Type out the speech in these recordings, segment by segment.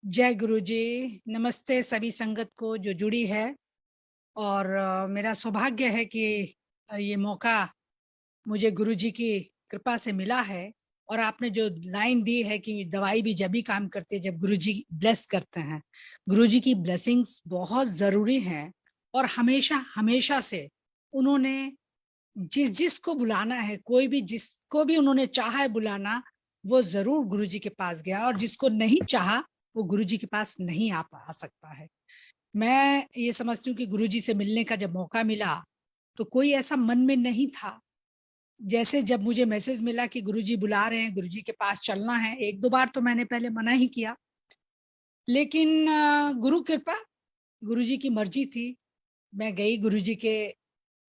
जय गुरु जी। नमस्ते सभी संगत को जो जुड़ी है। और मेरा सौभाग्य है कि ये मौका मुझे गुरु जी की कृपा से मिला है। और आपने जो लाइन दी है कि दवाई भी जब ही काम करती है जब गुरु जी ब्लेस करते हैं। गुरु जी की ब्लेसिंग्स बहुत जरूरी हैं। और हमेशा हमेशा से उन्होंने जिस जिस को बुलाना है, कोई भी जिसको भी उन्होंने चाहा है बुलाना, वो जरूर गुरु जी के पास गया। और जिसको नहीं चाहा वो गुरु जी के पास नहीं आ सकता है। मैं ये समझती हूँ कि गुरु जी से मिलने का जब मौका मिला तो कोई ऐसा मन में नहीं था। जैसे जब मुझे मैसेज मिला कि गुरु जी बुला रहे हैं, गुरु जी के पास चलना है, एक दो बार तो मैंने पहले मना ही किया। लेकिन गुरु कृपा, गुरु जी की मर्जी थी। मैं गई गुरु जी के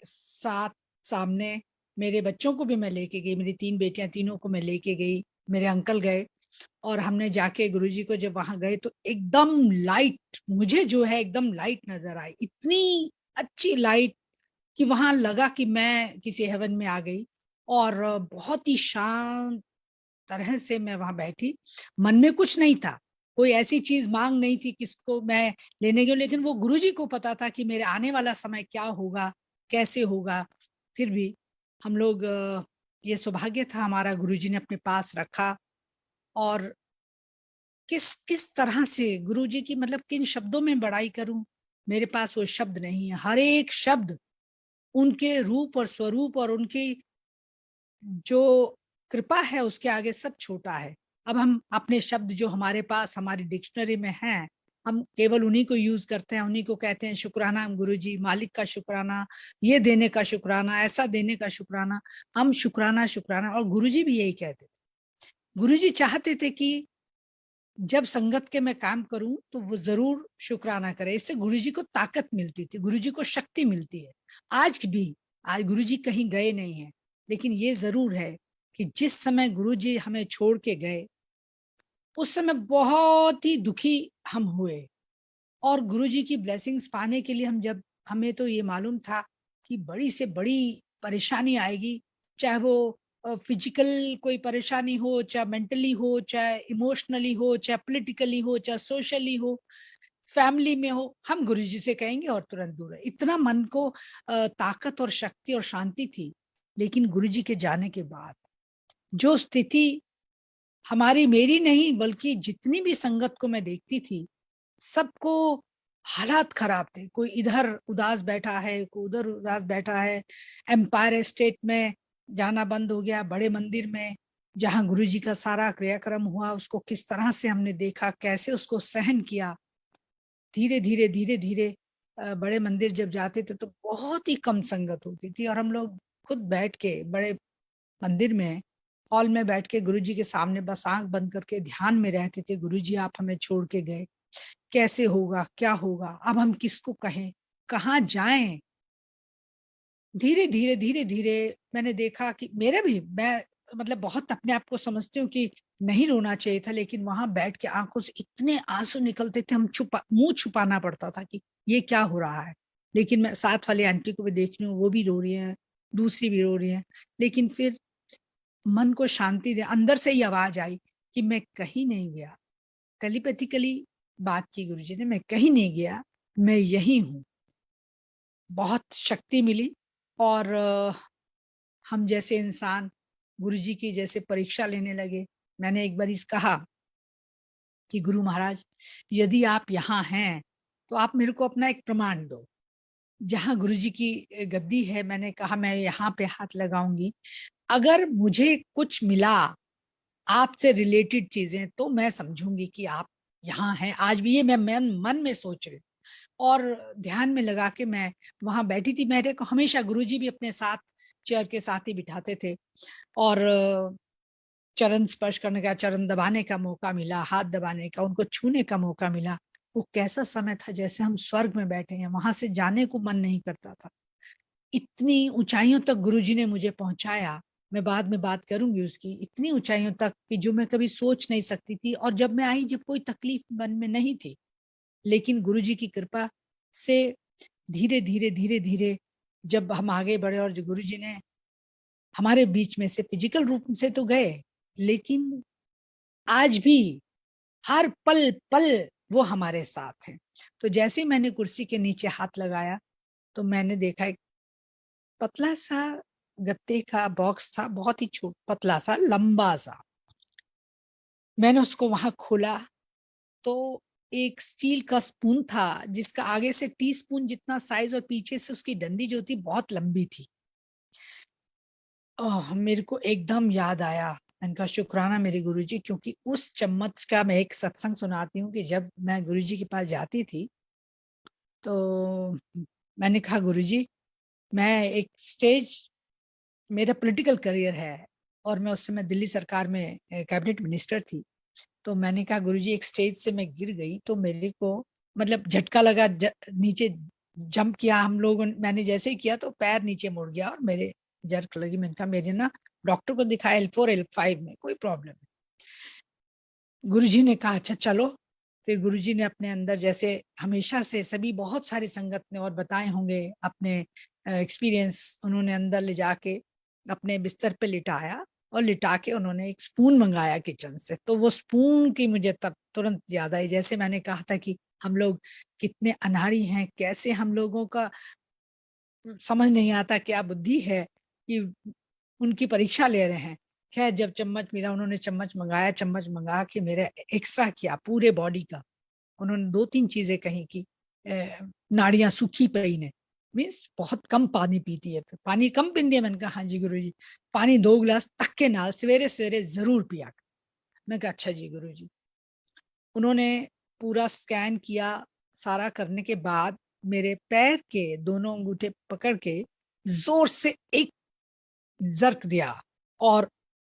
साथ सामने। मेरे बच्चों को भी मैं लेके गई, मेरी तीन बेटियां, तीनों को मैं लेके गई। मेरे अंकल गए और हमने जाके गुरुजी को जब वहां गए तो एकदम लाइट, मुझे जो है एकदम लाइट नजर आई, इतनी अच्छी लाइट कि वहां लगा कि मैं किसी हेवन में आ गई। और बहुत ही शांत तरह से मैं वहां बैठी। मन में कुछ नहीं था, कोई ऐसी चीज मांग नहीं थी किसको मैं लेने गई, लेकिन वो गुरुजी को पता था कि मेरे आने वाला समय क्या होगा, कैसे होगा। फिर भी हम लोग ये सौभाग्य था हमारा, गुरुजी ने अपने पास रखा। और किस किस तरह से गुरुजी की, मतलब किन शब्दों में बड़ाई करूं, मेरे पास वो शब्द नहीं है। हर एक शब्द उनके रूप और स्वरूप और उनकी जो कृपा है उसके आगे सब छोटा है। अब हम अपने शब्द जो हमारे पास हमारी डिक्शनरी में हैं, हम केवल उन्हीं को यूज करते हैं, उन्हीं को कहते हैं शुक्राना गुरुजी, मालिक का शुक्राना, ये देने का शुक्राना, ऐसा देने का शुक्राना। हम शुक्राना शुक्राना, और गुरुजी भी यही कहते थे। गुरुजी चाहते थे कि जब संगत के मैं काम करूं तो वो जरूर शुक्राना करे। इससे गुरुजी को ताकत मिलती थी, गुरुजी को शक्ति मिलती है। आज भी, आज गुरुजी कहीं गए नहीं है, लेकिन ये जरूर है कि जिस समय गुरुजी हमें छोड़ के गए उस समय बहुत ही दुखी हम हुए। और गुरुजी की ब्लेसिंग्स पाने के लिए हम जब, हमें तो ये मालूम था कि बड़ी से बड़ी परेशानी आएगी। चाहे वो फिजिकल कोई परेशानी हो, चाहे मेंटली हो, चाहे इमोशनली हो, चाहे पॉलिटिकली हो, चाहे सोशली हो, फैमिली में हो, हम गुरुजी से कहेंगे और तुरंत दूर है। इतना मन को ताकत और शक्ति और शांति थी। लेकिन गुरुजी के जाने के बाद जो स्थिति हमारी, मेरी नहीं बल्कि जितनी भी संगत को मैं देखती थी, सबको हालात खराब थे। कोई इधर उदास बैठा है, कोई उधर उदास बैठा है। एम्पायर स्टेट में जाना बंद हो गया, बड़े मंदिर में जहां गुरुजी का सारा क्रियाक्रम हुआ उसको किस तरह से हमने देखा, कैसे उसको सहन किया। धीरे धीरे धीरे धीरे बड़े मंदिर जब जाते थे तो बहुत ही कम संगत होती थी, और हम लोग खुद बैठ के बड़े मंदिर में हॉल में बैठ के गुरुजी के सामने बस आंख बंद करके ध्यान में रहते थे। गुरुजी आप हमें छोड़ के गए, कैसे होगा, क्या होगा, अब हम किसको कहें, कहाँ जाएं। धीरे धीरे धीरे धीरे मैंने देखा कि मेरे भी, मैं मतलब बहुत अपने आप को समझती हूँ कि नहीं रोना चाहिए था, लेकिन वहां बैठ के आंखों से इतने आंसू निकलते थे, हम मुंह छुपाना पड़ता था कि ये क्या हो रहा है। लेकिन मैं साथ वाली आंटी को भी देख रही हूँ, वो भी रो रही है, दूसरी भी रो रही है। लेकिन फिर मन को शांति दे, अंदर से ही आवाज आई कि मैं कहीं नहीं गया। टेलीपैथिकली बात की गुरुजी ने, मैं कहीं नहीं गया, मैं यही हूँ। बहुत शक्ति मिली। और हम जैसे इंसान गुरुजी की जैसे परीक्षा लेने लगे। मैंने एक बार इस कहा कि गुरु महाराज, यदि आप यहाँ हैं तो आप मेरे को अपना एक प्रमाण दो। जहाँ गुरुजी की गद्दी है, मैंने कहा मैं यहाँ पे हाथ लगाऊंगी, अगर मुझे कुछ मिला आपसे रिलेटेड चीजें तो मैं समझूंगी कि आप यहाँ हैं। आज भी ये मैं मन मन में सोच रही हूँ। और ध्यान में लगा के मैं वहां बैठी थी। मेरे को हमेशा गुरुजी भी अपने साथ चेयर के साथ ही बिठाते थे। और चरण स्पर्श करने का, चरण दबाने का मौका मिला, हाथ दबाने का, उनको छूने का मौका मिला। वो कैसा समय था, जैसे हम स्वर्ग में बैठे हैं, वहां से जाने को मन नहीं करता था। इतनी ऊंचाइयों तक गुरुजी ने मुझे पहुंचाया। मैं बाद में बात करूंगी उसकी, इतनी ऊंचाइयों तक कि जो मैं कभी सोच नहीं सकती थी। और जब मैं आई, जब कोई तकलीफ मन में नहीं थी, लेकिन गुरुजी की कृपा से धीरे धीरे धीरे धीरे जब हम आगे बढ़े, और जो गुरुजी ने हमारे बीच में से फिजिकल रूप से तो गए, लेकिन आज भी हर पल पल वो हमारे साथ हैं। तो जैसे ही मैंने कुर्सी के नीचे हाथ लगाया तो मैंने देखा एक पतला सा गत्ते का बॉक्स था, बहुत ही पतला सा, लंबा सा। मैंने उसको वहां खोला तो एक स्टील का स्पून था जिसका आगे से टी स्पून जितना साइज और पीछे से उसकी डंडी जो थी बहुत लंबी थी। मेरे को एकदम याद आया, इनका शुक्राना मेरे गुरुजी, क्योंकि उस चम्मच का मैं एक सत्संग सुनाती हूँ कि जब मैं गुरुजी के पास जाती थी तो मैंने कहा गुरुजी, मैं एक स्टेज, मेरा पॉलिटिकल करियर है और मैं उस समय दिल्ली सरकार में कैबिनेट मिनिस्टर थी। तो मैंने कहा गुरुजी, एक स्टेज से मैं गिर गई तो मेरे को मतलब झटका लगा, नीचे जंप किया हम लोगों, मैंने जैसे ही किया तो पैर नीचे मुड़ गया और मेरे जर्क लगी। मैंने कहा मेरे ना डॉक्टर को दिखाया, L4 L5 में कोई प्रॉब्लम है। गुरुजी ने कहा अच्छा चलो। फिर गुरुजी ने अपने अंदर, जैसे हमेशा से सभी बहुत सारी संगत ने और बताए होंगे अपने एक्सपीरियंस, उन्होंने अंदर ले जाके अपने बिस्तर पे लिटाया और लिटा के उन्होंने एक स्पून मंगाया किचन से। तो वो स्पून की मुझे तब तुरंत याद आई, जैसे मैंने कहा था कि हम लोग कितने अनाड़ी हैं, कैसे हम लोगों का समझ नहीं आता क्या बुद्धि है कि उनकी परीक्षा ले रहे हैं। खैर जब चम्मच मिला, उन्होंने चम्मच मंगाया, चम्मच मंगा के मेरे एक्सरा किया पूरे बॉडी का। उन्होंने 2-3 चीजें कही कि नाड़ियां सूखी पई ने, मीन्स बहुत कम पानी पीती है, तो पानी कम पीती है। मैंने कहा हाँ जी गुरुजी, पानी 2 गिलास तक के नाल सवेरे सवेरे जरूर पिया कर। मैं कहा अच्छा जी गुरुजी। उन्होंने पूरा स्कैन किया, सारा करने के बाद मेरे पैर के दोनों अंगूठे पकड़ के जोर से एक जर्क दिया। और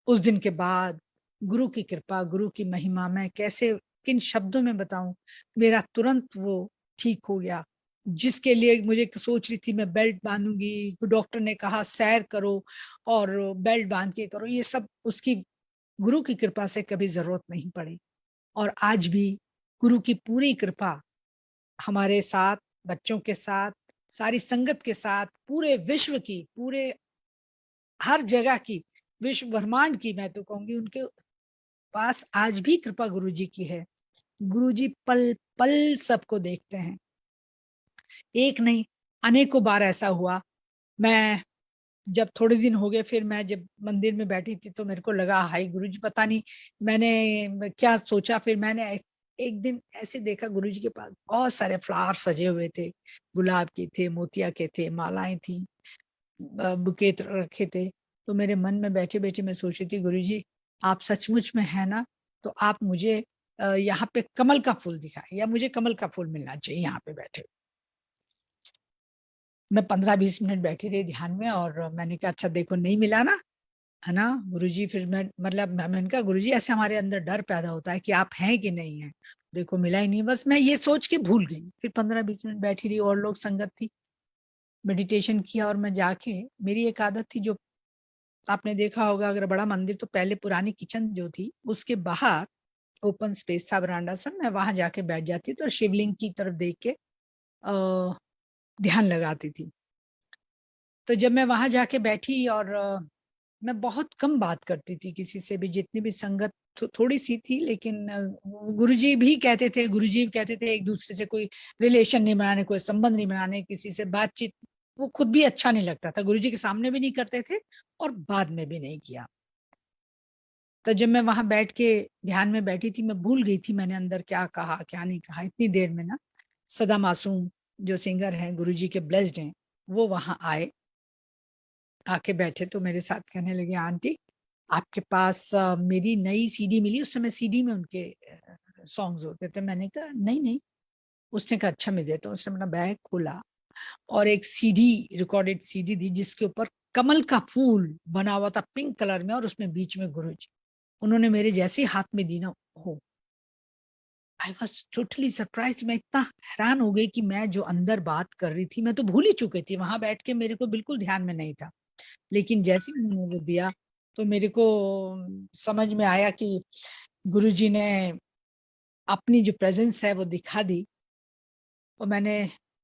उस दिन के बाद गुरु की कृपा, गुरु की महिमा, मैं कैसे किन शब्दों में बताऊं, मेरा तुरंत वो ठीक हो गया। जिसके लिए मुझे सोच रही थी मैं बेल्ट बांधूंगी, डॉक्टर ने कहा सैर करो और बेल्ट बांध के करो, ये सब उसकी गुरु की कृपा से कभी जरूरत नहीं पड़ी। और आज भी गुरु की पूरी कृपा हमारे साथ, बच्चों के साथ, सारी संगत के साथ, पूरे विश्व की, पूरे हर जगह की, विश्व ब्रह्मांड की, मैं तो कहूंगी उनके पास आज भी कृपा गुरुजी की है। गुरुजी पल पल सबको देखते हैं। एक नहीं, अनेकों बार ऐसा हुआ। मैं जब थोड़े दिन हो गए, फिर मैं जब मंदिर में बैठी थी तो मेरे को लगा हाय गुरुजी, पता नहीं मैंने क्या सोचा। फिर मैंने एक दिन ऐसे देखा गुरुजी के पास बहुत सारे फ्लावर सजे हुए थे, गुलाब के थे, मोतिया के थे, मालाएं थी, बुके रखे थे। तो मेरे मन में बैठे बैठे मैं सोच रही थी गुरुजी, आप सचमुच में है ना, तो आप मुझे यहाँ पे कमल का फूल दिखाए, या मुझे कमल का फूल मिलना चाहिए यहाँ पे बैठे। मैं 15-20 मिनट बैठी रही ध्यान में और मैंने कहा अच्छा देखो नहीं मिला ना, है ना गुरुजी। फिर मैं मतलब मैंने कहा गुरुजी, ऐसे हमारे अंदर डर पैदा होता है कि आप हैं कि नहीं है, देखो मिला ही नहीं। बस मैं ये सोच के भूल गई। फिर 15-20 मिनट बैठी रही, और लोग संगत थी, मेडिटेशन किया। और मैं जाके, मेरी एक आदत थी, जो आपने देखा होगा अगर बड़ा मंदिर, तो पहले पुरानी किचन जो थी उसके बाहर ओपन स्पेस था, बरांडा सा, मैं वहां जाके बैठ जाती तो शिवलिंग की तरफ देख के ध्यान लगाती थी। तो जब मैं वहां जाके बैठी और मैं बहुत कम बात करती थी किसी से भी, जितनी भी संगत थोड़ी सी थी, लेकिन गुरुजी भी कहते थे, गुरुजी भी कहते थे एक दूसरे से कोई रिलेशन नहीं बनाने, कोई संबंध नहीं बनाने, किसी से बातचीत, वो खुद भी अच्छा नहीं लगता था, गुरुजी के सामने भी नहीं करते थे और बाद में भी नहीं किया। तो जब मैं वहां बैठ के ध्यान में बैठी थी, मैं भूल गई थी मैंने अंदर क्या कहा क्या नहीं कहा। इतनी देर में ना सदा मासूम जो सिंगर हैं, गुरुजी के ब्लेस्ड हैं, वो वहां आए, आके बैठे तो मेरे साथ कहने लगे आंटी आपके पास मेरी नई सीडी मिली। उस समय सीडी में उनके सॉन्ग्स होते थे। मैंने कहा नहीं नहीं। उसने कहा अच्छा मैं देता हूँ। उसने अपना बैग खोला और एक सीडी, रिकॉर्डेड सीडी दी, जिसके ऊपर कमल का फूल बना हुआ था पिंक कलर में, और उसमें बीच में गुरुजी। उन्होंने मेरे जैसे ही हाथ में दी ना, हो, आई वॉज टोटली सरप्राइज। मैं इतना हैरान हो गई कि मैं जो अंदर बात कर रही थी मैं तो भूल ही चुकी थी, वहां बैठ के मेरे को बिल्कुल ध्यान में नहीं था। लेकिन जैसे ही उन्होंने वो दिया तो मेरे को समझ में आया कि गुरुजी ने अपनी जो प्रेजेंस है वो दिखा दी। और मैंने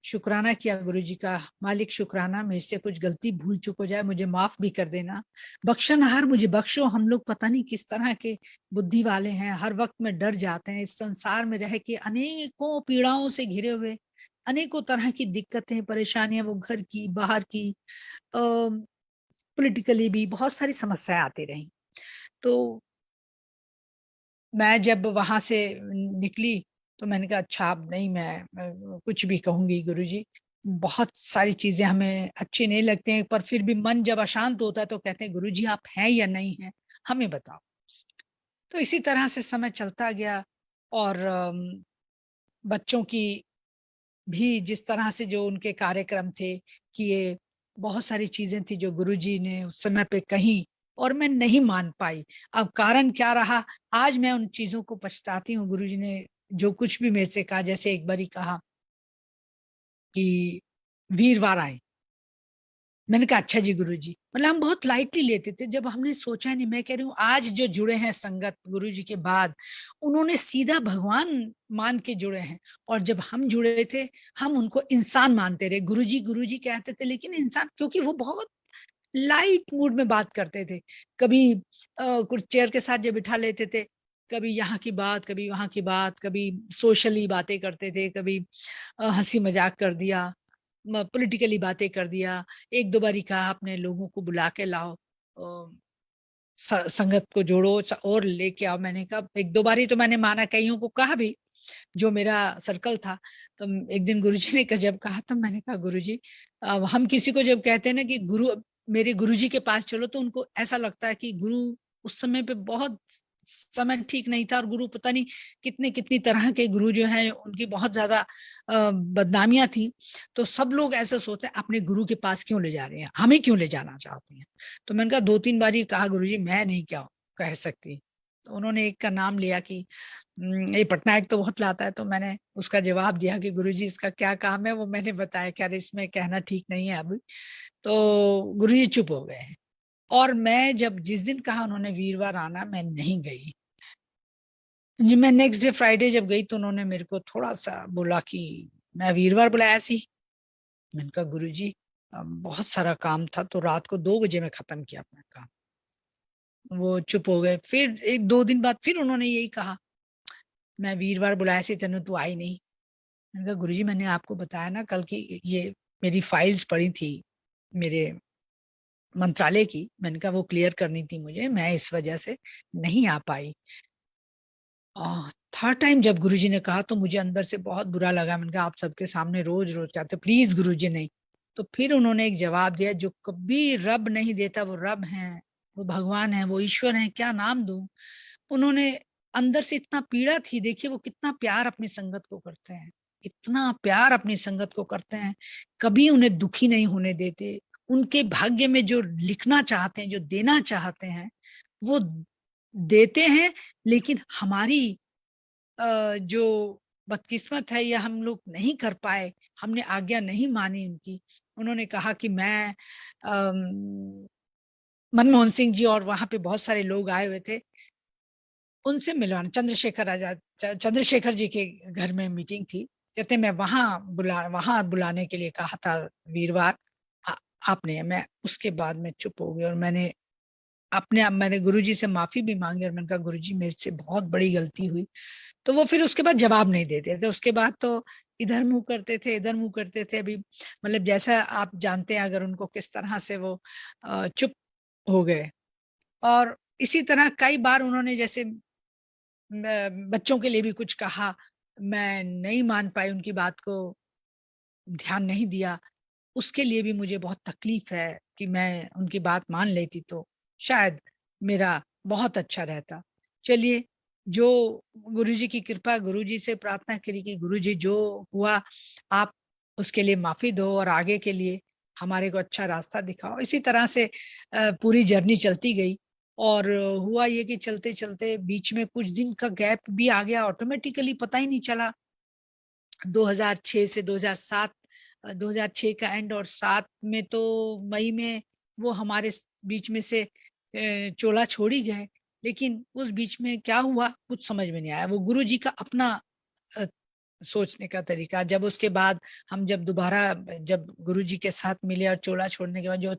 शुक्राना किया गुरुजी का, मालिक शुक्राना, मेरे से कुछ गलती भूल चूक हो जाए मुझे माफ भी कर देना, बख्शनहार मुझे बख्शो। हम लोग पता नहीं किस तरह के बुद्धि वाले हैं, हर वक्त में डर जाते हैं। इस संसार में रह के अनेकों पीड़ाओं से घिरे हुए, अनेकों तरह की दिक्कतें परेशानियां, वो घर की बाहर की, पॉलिटिकली भी बहुत सारी समस्याएं आती रही। तो मैं जब वहां से निकली तो मैंने कहा अच्छा अब नहीं, मैं कुछ भी कहूंगी गुरुजी, बहुत सारी चीजें हमें अच्छी नहीं लगती हैं, पर फिर भी मन जब अशांत होता है तो कहते हैं गुरुजी आप हैं या नहीं हैं, हमें बताओ। तो इसी तरह से समय चलता गया, और बच्चों की भी जिस तरह से जो उनके कार्यक्रम थे किए, बहुत सारी चीजें थी जो गुरुजी ने उस समय पे कही और मैं नहीं मान पाई। अब कारण क्या रहा, आज मैं उन चीजों को पछताती हूँ। गुरुजी ने जो कुछ भी मेरे से कहा, जैसे एक बारी कहा कि वीरवार आए, मैंने कहा अच्छा जी गुरुजी, मतलब हम बहुत लाइटली लेते थे, जब हमने सोचा नहीं। मैं कह रही हूँ आज जो जुड़े हैं संगत गुरुजी के बाद, उन्होंने सीधा भगवान मान के जुड़े हैं, और जब हम जुड़े थे हम उनको इंसान मानते रहे। गुरुजी गुरुजी कहते थे लेकिन इंसान, क्योंकि वो बहुत लाइट मूड में बात करते थे। कभी कुछ चेयर के साथ जब बिठा लेते थे, कभी यहाँ की बात, कभी वहां की बात, कभी सोशली बातें करते थे, कभी हंसी मजाक कर दिया, पॉलिटिकली बातें कर दिया। एक दो बारी कहा अपने लोगों को बुला के लाओ, संगत को जोड़ो और लेके आओ। मैंने कहा एक दो बारी तो मैंने माना, कईयों को कहा भी जो मेरा सर्कल था। तो एक दिन गुरुजी ने जब कहा तो मैंने कहा गुरुजी, हम किसी को जब कहते हैं ना कि गुरु, मेरे गुरुजी के पास चलो, तो उनको ऐसा लगता है कि गुरु उस समय पे बहुत समय ठीक नहीं था, और गुरु पता नहीं कितने कितनी तरह के गुरु जो हैं उनकी बहुत ज्यादा बदनामियां थी। तो सब लोग ऐसे सोचते हैं अपने गुरु के पास क्यों ले जा रहे हैं, हमें क्यों ले जाना चाहते हैं। तो मैंने कहा दो तीन बार कहा गुरुजी मैं नहीं क्या कह सकती। तो उन्होंने एक का नाम लिया कि ये पटनायक तो बहुत लाता है। तो मैंने उसका जवाब दिया कि गुरुजी इसका क्या काम है, वो मैंने बताया कि यार इसमें कहना ठीक नहीं है अभी। तो गुरुजी चुप हो गए। और मैं जब जिस दिन कहा उन्होंने वीरवार आना, मैं नहीं गई जी। मैं नेक्स्ट डे फ्राइडे जब गई तो उन्होंने मेरे को थोड़ा सा बोला कि मैं वीरवार बुलाया सी। मैंने कहा गुरुजी बहुत सारा काम था, तो रात को 2 बजे में खत्म किया अपना काम। वो चुप हो गए। फिर एक दो दिन बाद फिर उन्होंने यही कहा, मैं वीरवार बुलाया सी तेने, तू आई नहीं। मैंने कहा गुरुजी मैंने आपको बताया ना कल की, ये मेरी फाइल्स पड़ी थी मेरे मंत्रालय की, मैंने कहा वो क्लियर करनी थी मुझे, मैं इस वजह से नहीं आ पाई। थर्ड टाइम जब गुरुजी ने कहा तो मुझे अंदर से बहुत बुरा लगा। मैंने कहा आप सबके सामने रोज रोज कहते प्लीज गुरुजी नहीं। तो फिर उन्होंने एक जवाब दिया, जो कभी रब नहीं देता वो रब है, वो भगवान है, वो ईश्वर है, क्या नाम दूं। उन्होंने, अंदर से इतना पीड़ा थी, देखिए वो कितना प्यार अपनी संगत को करते हैं, इतना प्यार अपनी संगत को करते हैं, कभी उन्हें दुखी नहीं होने देते। उनके भाग्य में जो लिखना चाहते हैं, जो देना चाहते हैं, वो देते हैं। लेकिन हमारी जो बदकिस्मत है, या हम लोग नहीं कर पाए, हमने आज्ञा नहीं मानी उनकी। उन्होंने कहा कि मैं मनमोहन सिंह जी और वहां पे बहुत सारे लोग आए हुए थे, उनसे मिलवाना, चंद्रशेखर आजाद, चंद्रशेखर जी के घर में मीटिंग थी। कहते मैं वहां बुलाने के लिए कहा था वीरवार, आ, आपने, मैं उसके बाद में चुप हो गई, और मैंने गुरुजी से माफी भी मांगी, और मैंने कहा गुरुजी मेरे से बहुत बड़ी गलती हुई। तो वो फिर उसके बाद जवाब नहीं देते थे, उसके बाद तो इधर मुंह करते थे, इधर मुंह करते थे। अभी मतलब जैसा आप जानते हैं अगर उनको किस तरह से वो चुप हो गए। और इसी तरह कई बार उन्होंने जैसे बच्चों के लिए भी कुछ कहा, मैं नहीं मान पाई, उनकी बात को ध्यान नहीं दिया। उसके लिए भी मुझे बहुत तकलीफ है कि मैं उनकी बात मान लेती तो शायद मेरा बहुत अच्छा रहता। चलिए, जो गुरुजी की कृपा, गुरुजी से प्रार्थना करी कि गुरुजी जो हुआ आप उसके लिए माफी दो, और आगे के लिए हमारे को अच्छा रास्ता दिखाओ। इसी तरह से पूरी जर्नी चलती गई। और हुआ ये कि चलते चलते बीच में कुछ दिन का गैप भी आ गया, ऑटोमेटिकली पता ही नहीं चला। 2006 से 2007, 2006 का एंड और 7 में तो मई में वो हमारे बीच में से चोला छोड़ ही गए। लेकिन उस बीच में क्या हुआ कुछ समझ में नहीं आया। वो गुरु जी का अपना सोचने का तरीका। जब उसके बाद हम जब दोबारा जब गुरुजी के साथ मिले और चोला छोड़ने के बाद जो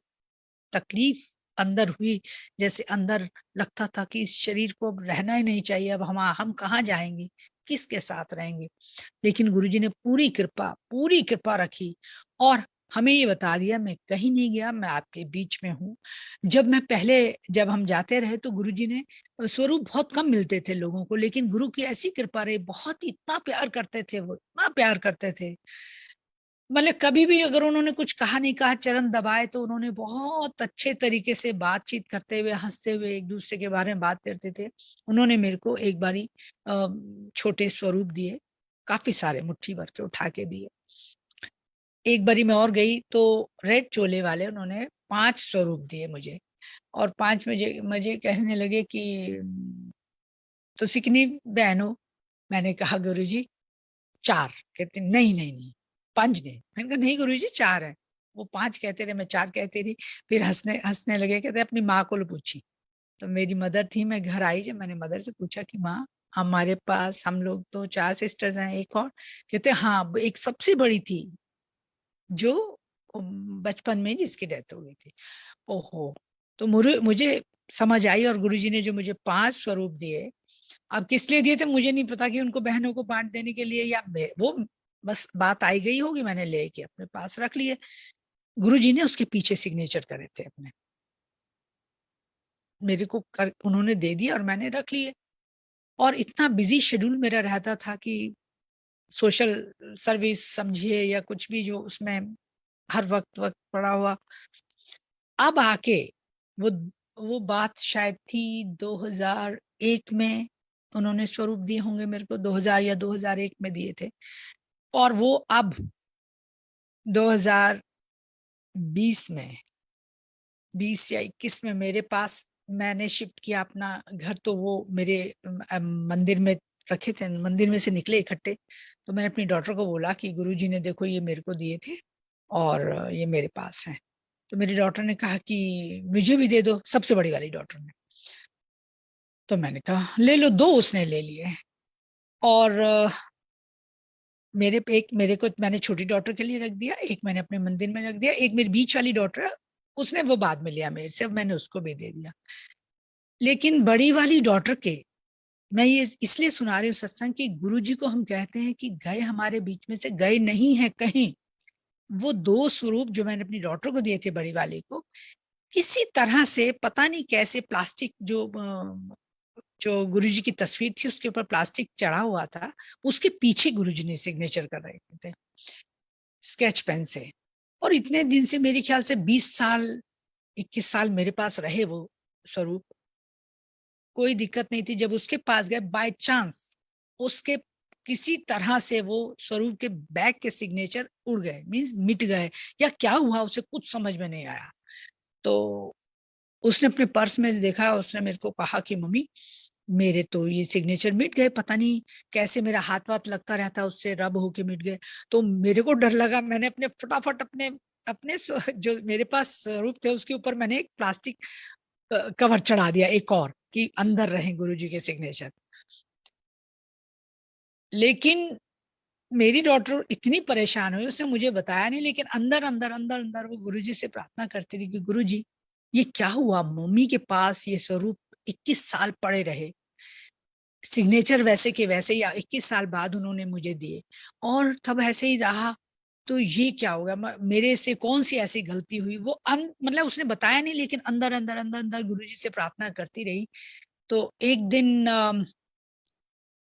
तकलीफ अंदर हुई, जैसे अंदर लगता था कि इस शरीर को अब रहना ही नहीं चाहिए, अब हम कहाँ जाएंगे, किसके साथ रहेंगे। लेकिन गुरुजी ने पूरी कृपा रखी और हमें ये बता दिया मैं कहीं नहीं गया, मैं आपके बीच में हूँ। जब हम जाते रहे तो गुरुजी ने स्वरूप बहुत कम मिलते थे लोगों को, लेकिन गुरु की ऐसी कृपा रही, बहुत इतना प्यार करते थे वो, इतना प्यार करते थे। मतलब कभी भी अगर उन्होंने कुछ कहा नहीं कहा, चरण दबाए तो उन्होंने बहुत अच्छे तरीके से बातचीत करते हुए, हंसते हुए एक दूसरे के बारे में बात करते थे। उन्होंने मेरे को एक बारी छोटे स्वरूप दिए, काफी सारे मुट्ठी भर के उठा के दिए। एक बारी मैं और गई तो रेड चोले वाले उन्होंने 5 स्वरूप दिए मुझे, और 5 मुझे मुझे कहने लगे कि तुसी कितनी बहन हो? मैंने कहा गुरुजी 4। कहते नहीं नहीं नहीं 5 ने। मैंने कहा नहीं गुरुजी 4 है। वो 5 कहते रहे, मैं 4 कहती रही। फिर हंसने हंसने लगे, कहते अपनी माँ को पूछी। तो मेरी मदर थी, मैं घर आई, जब मैंने मदर से पूछा कि माँ हमारे पास हम लोग तो 4 सिस्टर्स हैं, एक और? कहते हाँ, एक सबसे बड़ी थी जो बचपन में जिसकी डेथ हो गई थी। ओहो! तो मुझे समझ आई, और गुरुजी ने जो मुझे 5 स्वरूप दिए, अब किस लिए दिए थे मुझे नहीं पता, कि उनको बहनों को बांट देने के लिए या वो बस बात आई गई होगी, मैंने लेके अपने पास रख लिए। गुरुजी ने उसके पीछे सिग्नेचर करे थे अपने, मेरे को उन्होंने दे दिया और मैंने रख लिए। और इतना बिजी शेड्यूल मेरा रहता था कि सोशल सर्विस समझिए या कुछ भी जो उसमें हर वक्त पड़ा हुआ। अब आके वो वो बात शायद थी 2001 में, उन्होंने स्वरूप दिए होंगे मेरे को, 2000 या 2001 में दिए थे। और वो अब 2020 में 20 या 21 में मेरे पास मैंने शिफ्ट किया अपना घर, तो वो मेरे मंदिर में रखे थे, मंदिर में से निकले इकट्ठे। तो मैंने अपनी डॉटर को बोला कि गुरुजी ने देखो ये मेरे को दिए थे और ये मेरे पास है। तो मेरी डॉटर ने कहा कि मुझे भी दे दो, सबसे बड़ी वाली डॉटर ने। तो मैंने कहा ले लो, 2 उसने ले लिए। और मेरे को मैंने छोटी डॉटर के लिए रख दिया, एक मैंने अपने मंदिर में रख दिया, एक मेरी बीच वाली डॉटर उसने वो बाद में लिया मेरे से, मैंने उसको भी दे दिया। लेकिन बड़ी वाली डॉटर के मैं ये इसलिए सुना रही हूँ सत्संग कि गुरुजी को हम कहते हैं कि गए हमारे बीच में से, गए नहीं है कहीं। वो 2 स्वरूप जो मैंने अपनी डॉटर को दिए थे, बड़ी वाली को, किसी तरह से पता नहीं कैसे प्लास्टिक जो गुरुजी की तस्वीर थी उसके ऊपर प्लास्टिक चढ़ा हुआ था, उसके पीछे गुरुजी ने सिग्नेचर कर रहे थे स्केच पेन से। और इतने दिन से, मेरे ख्याल से 20 साल 21 साल मेरे पास रहे वो स्वरूप, कोई दिक्कत नहीं थी। जब उसके पास गए, बाय चांस उसके किसी तरह से वो स्वरूप के बैग के सिग्नेचर उड़ गए, मींस मिट गए, या क्या हुआ उसे कुछ समझ में नहीं आया। तो उसने अपने पर्स में देखा, उसने मेरे को कहा कि मम्मी मेरे तो ये सिग्नेचर मिट गए, पता नहीं कैसे, मेरा हाथ वाथ लगता रहता उससे, रब होके मिट गए। तो मेरे को डर लगा, मैंने अपने फटाफट अपने अपने जो मेरे पास स्वरूप थे उसके ऊपर मैंने एक प्लास्टिक कवर चढ़ा दिया, एक और, कि अंदर रहे गुरुजी के सिग्नेचर। लेकिन मेरी डॉटर इतनी परेशान हुई, उसने मुझे बताया नहीं, लेकिन अंदर अंदर अंदर अंदर वो गुरुजी से प्रार्थना करती रही कि गुरुजी ये क्या हुआ, मम्मी के पास ये स्वरूप 21 साल पड़े रहे, सिग्नेचर वैसे के वैसे, या 21 साल बाद उन्होंने मुझे दिए और तब ऐसे ही रहा, तो ये क्या होगा, मेरे से कौन सी ऐसी गलती हुई। वो मतलब उसने बताया नहीं, लेकिन अंदर अंदर अंदर अंदर गुरुजी से प्रार्थना करती रही। तो एक दिन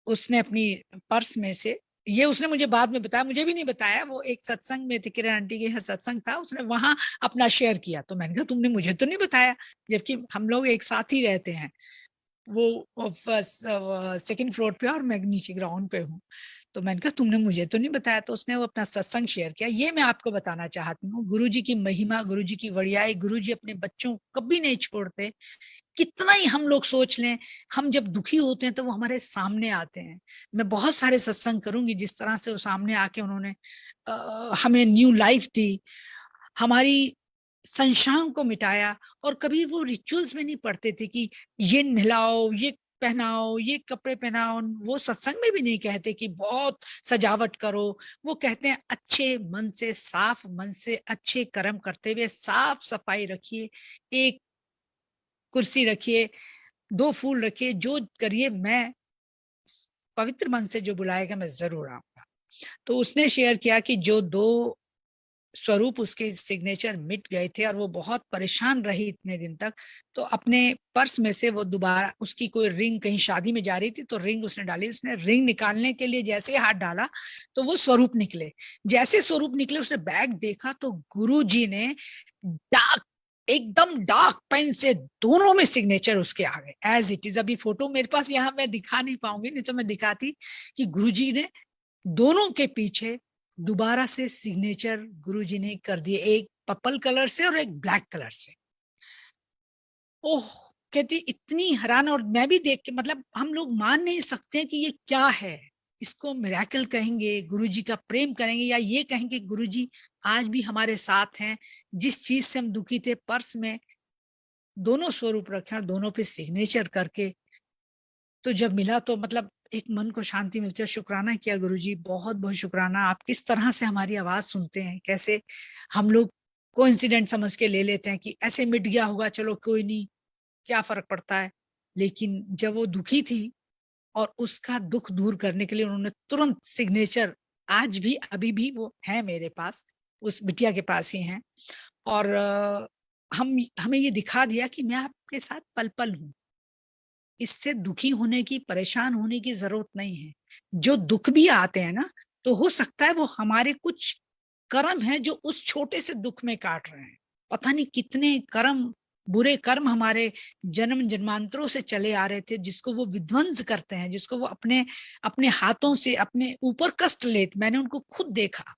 उसने अपनी पर्स में से, ये उसने मुझे बाद में बताया, मुझे भी नहीं बताया, वो एक सत्संग में थे, किरण आंटी के यहाँ सत्संग था, उसने वहां अपना शेयर किया। तो मैंने कहा तुमने मुझे तो नहीं बताया, जबकि हम लोग एक साथ ही रहते हैं। वो सेकंड फ्लोर पे और मैं नीचे ग्राउंड पे हूँ। तो मैंने कहा तुमने मुझे तो नहीं बताया। तो उसने वो अपना सत्संग शेयर किया। ये मैं आपको बताना चाहती हूँ, गुरुजी की महिमा, गुरुजी की वड़ियाई, गुरुजी अपने बच्चों को कभी नहीं छोड़ते। कितना ही हम लोग सोच लें, हम जब दुखी होते हैं तो वो हमारे सामने आते हैं। मैं बहुत सारे सत्संग करूंगी जिस तरह से वो सामने आके उन्होंने हमें न्यू लाइफ दी, हमारी संशयों को मिटाया। और कभी वो रिचुअल्स में नहीं पढ़ते थे कि ये नहलाओ, ये पहनाओ, ये कपड़े पहनाओ। वो सत्संग में भी नहीं कहते कि बहुत सजावट करो, वो कहते हैं अच्छे मन से, साफ मन से, अच्छे कर्म करते हुए साफ सफाई रखिए, एक कुर्सी रखिए, 2 फूल रखिए, जो करिए, मैं पवित्र मन से जो बुलाएगा मैं जरूर आऊंगा। तो उसने शेयर किया कि जो 2 स्वरूप उसके सिग्नेचर मिट गए थे और वो बहुत परेशान रही इतने दिन तक, तो अपने पर्स में से वो दोबारा, उसकी कोई रिंग, कहीं शादी में जा रही थी तो रिंग उसने डाली, उसने रिंग निकालने के लिए जैसे ही हाथ डाला तो वो स्वरूप निकले। जैसे स्वरूप निकले उसने बैग देखा तो गुरुजी ने डार्क, एकदम डार्क पेन से दोनों में सिग्नेचर उसके आ गए एज इट इज। अभी फोटो मेरे पास यहाँ मैं दिखा नहीं पाऊंगी, नहीं तो मैं दिखाती कि गुरुजी ने दोनों के पीछे दोबारा से सिग्नेचर गुरुजी ने कर दिए, एक पर्पल कलर से और एक ब्लैक कलर से। ओह, कहती इतनी हैरान, और मैं भी देख के, मतलब हम लोग मान नहीं सकते कि ये क्या है। इसको मिरेकल कहेंगे, गुरुजी का प्रेम करेंगे, या ये कहेंगे गुरुजी आज भी हमारे साथ हैं। जिस चीज से हम दुखी थे, पर्स में दोनों स्वरूप रखे और दोनों पे सिग्नेचर करके, तो जब मिला तो मतलब एक मन को शांति मिलती है। शुक्राना किया गुरुजी, बहुत बहुत शुक्राना। आप किस तरह से हमारी आवाज सुनते हैं, कैसे हम लोग कोइंसिडेंट समझ के ले लेते हैं कि ऐसे मिट गया होगा, चलो कोई नहीं, क्या फर्क पड़ता है। लेकिन जब वो दुखी थी और उसका दुख दूर करने के लिए उन्होंने तुरंत सिग्नेचर, आज भी अभी भी वो है मेरे पास, उस बिटिया के पास ही हैं। और हम हमें ये दिखा दिया कि मैं आपके साथ पल पल हूँ, इससे दुखी होने की, परेशान होने की जरूरत नहीं है। जो दुख भी आते हैं ना, तो हो सकता है वो हमारे कुछ कर्म है जो उस छोटे से दुख में काट रहे हैं। पता नहीं कितने कर्म, बुरे कर्म हमारे जन्म जन्मांतरों से चले आ रहे थे, जिसको वो विध्वंस करते हैं, जिसको वो अपने अपने हाथों से अपने ऊपर कष्ट लेते। मैंने उनको खुद देखा,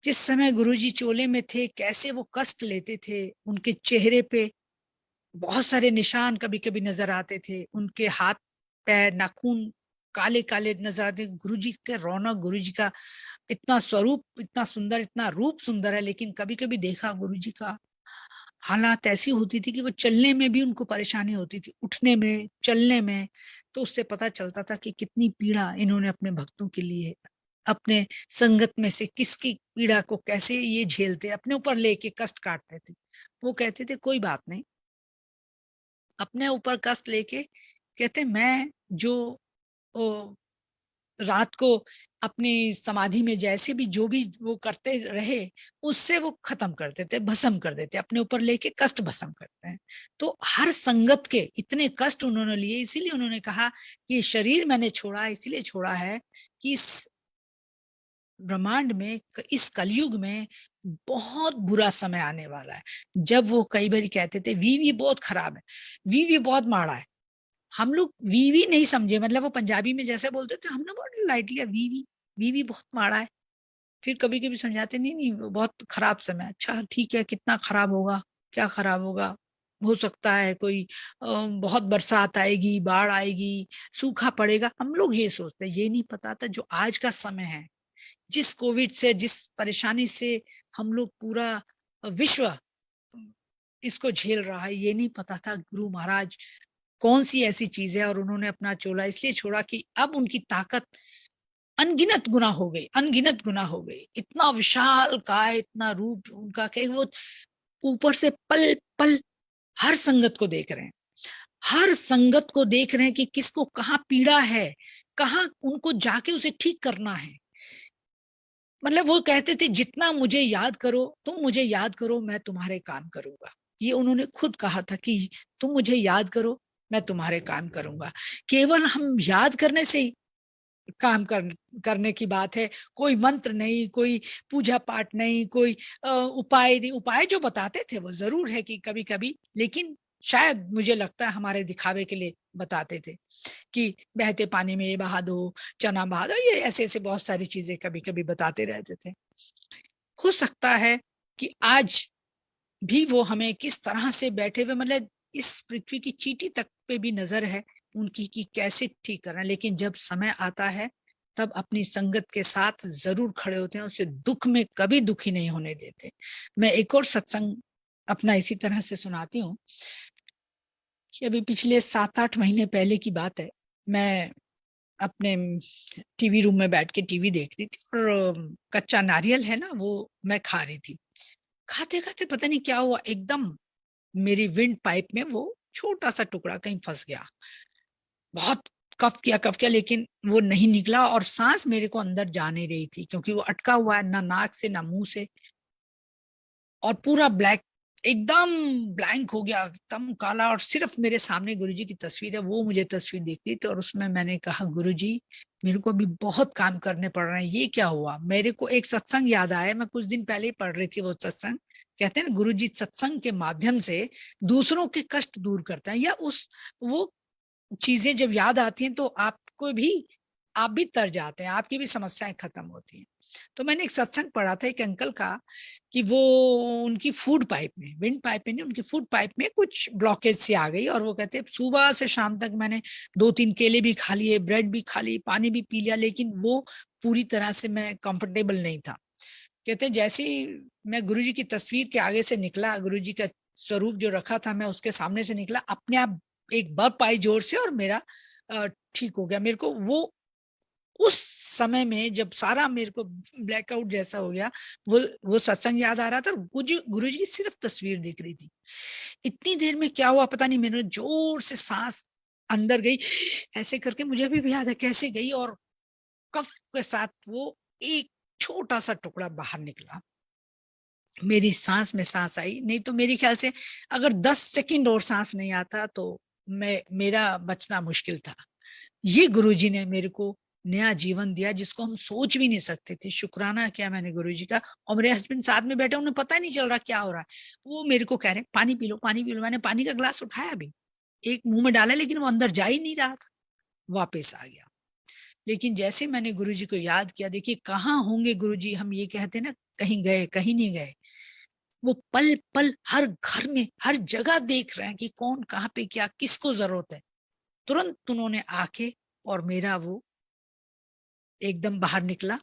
जिस समय गुरुजी चोले में थे कैसे वो कष्ट लेते थे। उनके चेहरे पे बहुत सारे निशान कभी कभी नजर आते थे, उनके हाथ पैर नाखून काले काले नजर आते। गुरुजी के रौनक, गुरुजी का इतना स्वरूप, इतना सुंदर, इतना रूप सुंदर है, लेकिन कभी कभी देखा गुरुजी का हालात ऐसी होती थी कि वो चलने में भी उनको परेशानी होती थी, उठने में, चलने में। तो उससे पता चलता था कि कितनी पीड़ा इन्होंने अपने भक्तों के लिए, अपने संगत में से किसकी पीड़ा को कैसे ये झेलते, अपने ऊपर लेके कष्ट काटते थे। वो कहते थे कोई बात नहीं, अपने ऊपर कष्ट लेके, कहते मैं जो ओ, रात को अपनी समाधि में जैसे भी जो भी वो करते रहे, उससे वो खत्म कर देते, भस्म कर देते, अपने ऊपर लेके कष्ट भस्म करते हैं। तो हर संगत के इतने कष्ट उन्होंने लिए, इसीलिए उन्होंने कहा कि शरीर मैंने छोड़ा, इसलिए छोड़ा है कि इस ब्रह्मांड में, इस कलयुग में बहुत बुरा समय आने वाला है। जब वो कई बार कहते थे वीवी बहुत खराब है, वीवी बहुत माड़ा है। हम लोग वीवी नहीं समझे, मतलब वो पंजाबी में जैसे बोलते थे हमने बहुत लाइट लिया, वीवी, वीवी बहुत माड़ा है। फिर कभी कभी समझाते नहीं नहीं वो बहुत खराब समय। अच्छा ठीक है, कितना खराब होगा, क्या खराब होगा, हो सकता है कोई बहुत बरसात आएगी, बाढ़ आएगी, सूखा पड़ेगा। हम लोग ये सोचते हैं, ये नहीं पता था जो आज का समय है, जिस कोविड से, जिस परेशानी से हम लोग पूरा विश्व इसको झेल रहा है, ये नहीं पता था गुरु महाराज कौन सी ऐसी चीज है। और उन्होंने अपना चोला इसलिए छोड़ा कि अब उनकी ताकत अनगिनत गुना हो गई, अनगिनत गुना हो गई। इतना विशाल काय, इतना रूप उनका कि वो ऊपर से पल पल हर संगत को देख रहे हैं, हर संगत को देख रहे हैं कि किसको कहाँ पीड़ा है, कहाँ उनको जाके उसे ठीक करना है। मतलब वो कहते थे जितना मुझे याद करो, तुम मुझे याद करो, मैं तुम्हारे काम करूंगा। ये उन्होंने खुद कहा था कि तुम मुझे याद करो, मैं तुम्हारे काम करूंगा। केवल हम याद करने से ही काम करने की बात है, कोई मंत्र नहीं, कोई पूजा पाठ नहीं, कोई उपाय नहीं। उपाय जो बताते थे वो जरूर है कि कभी कभी, लेकिन शायद मुझे लगता है हमारे दिखावे के लिए बताते थे कि बहते पानी में ये बहा दो, चना बहा दो, ये ऐसे ऐसे बहुत सारी चीजें कभी कभी बताते रहते थे। हो सकता है कि आज भी वो हमें किस तरह से बैठे हुए, मतलब इस पृथ्वी की चींटी तक पे भी नजर है उनकी कि कैसे ठीक करना। लेकिन जब समय आता है तब अपनी संगत के साथ जरूर खड़े होते हैं, उसे दुख में कभी दुखी नहीं होने देते। मैं एक और सत्संग अपना इसी तरह से सुनाती हूँ कि अभी पिछले 7-8 महीने पहले की बात है। मैं अपने टीवी रूम में बैठ के टीवी देख रही थी और कच्चा नारियल है ना, वो मैं खा रही थी। खाते-खाते पता नहीं क्या हुआ, एकदम मेरी विंड पाइप में वो छोटा-सा टुकड़ा कहीं फँस गया। बहुत कफ किया लेकिन वो नहीं निकला और साँस मेरे को अंदर जा नहीं रही थी क्योंकि वो अटका हुआ है, ना नाक से ना मुँह से। और पूरा ब्लैक, एकदम ब्लैंक हो गया, एकदम काला। और सिर्फ मेरे सामने गुरुजी की तस्वीर है, वो मुझे तस्वीर दिख रही थी और उसमें मैंने कहा, गुरुजी मेरे को अभी बहुत काम करने पड़ रहे हैं, ये क्या हुआ? मेरे को एक सत्संग याद आया, मैं कुछ दिन पहले ही पढ़ रही थी वो सत्संग। कहते हैं ना, गुरुजी सत्संग के माध्यम से दूसरों के कष्ट दूर करते हैं, या उस वो चीजें जब याद आती हैं तो आपको भी, आप भी तर जाते हैं, आपकी भी समस्याएं खत्म होती हैं। तो मैंने एक सत्संग पढ़ा था एक अंकल का, कि वो उनकी फूड पाइप में, विंड पाइप में नहीं, उनकी फूड पाइप में कुछ ब्लॉकेज सी आ गई और वो कहते हैं सुबह से शाम तक मैंने 2-3 केले भी खा लिए, ब्रेड भी खा ली, पानी भी पी लिया, लेकिन वो पूरी तरह से मैं कंफर्टेबल नहीं था। कहते हैं जैसे ही मैं गुरुजी की तस्वीर के आगे से निकला, गुरुजी का स्वरूप जो रखा था मैं उसके सामने से निकला, अपने आप एक बर्फ आई जोर से और मेरा ठीक हो गया। मेरे को वो उस समय में जब सारा मेरे को ब्लैकआउट जैसा हो गया, वो सत्संग याद आ रहा था, गुरुजी की सिर्फ तस्वीर दिख रही थी। इतनी देर में क्या हुआ पता नहीं, मैंने जोर से सांस अंदर गई, ऐसे करके मुझे अभी भी याद है कैसे गई, और कफ के साथ वो एक छोटा सा टुकड़ा बाहर निकला। मेरी सांस में सांस आई, नहीं तो मेरे ख्याल से अगर 10 सेकंड और सांस नहीं आता तो मेरा बचना मुश्किल था। ये गुरुजी ने मेरे को नया जीवन दिया जिसको हम सोच भी नहीं सकते थे। शुक्राना किया मैंने गुरुजी का। और मेरे हस्बैंड साथ में बैठे, उन्हें पता नहीं चल रहा क्या हो रहा है। वो मेरे को कह रहे पानी पी लो, पानी पी लो। मैंने पानी का ग्लास उठाया, भी एक मुंह में डाला, लेकिन वो अंदर जा ही नहीं रहा था, वापस आ गया। लेकिन जैसे मैंने गुरुजी को याद किया, देखिए कहाँ होंगे गुरुजी, हम ये कहते ना कहीं गए, कहीं नहीं गए। वो पल पल हर घर में, हर जगह देख रहे हैं कि कौन कहाँ पे क्या, किसको जरूरत है। तुरंत उन्होंने आके और मेरा वो एकदम बाहर निकला,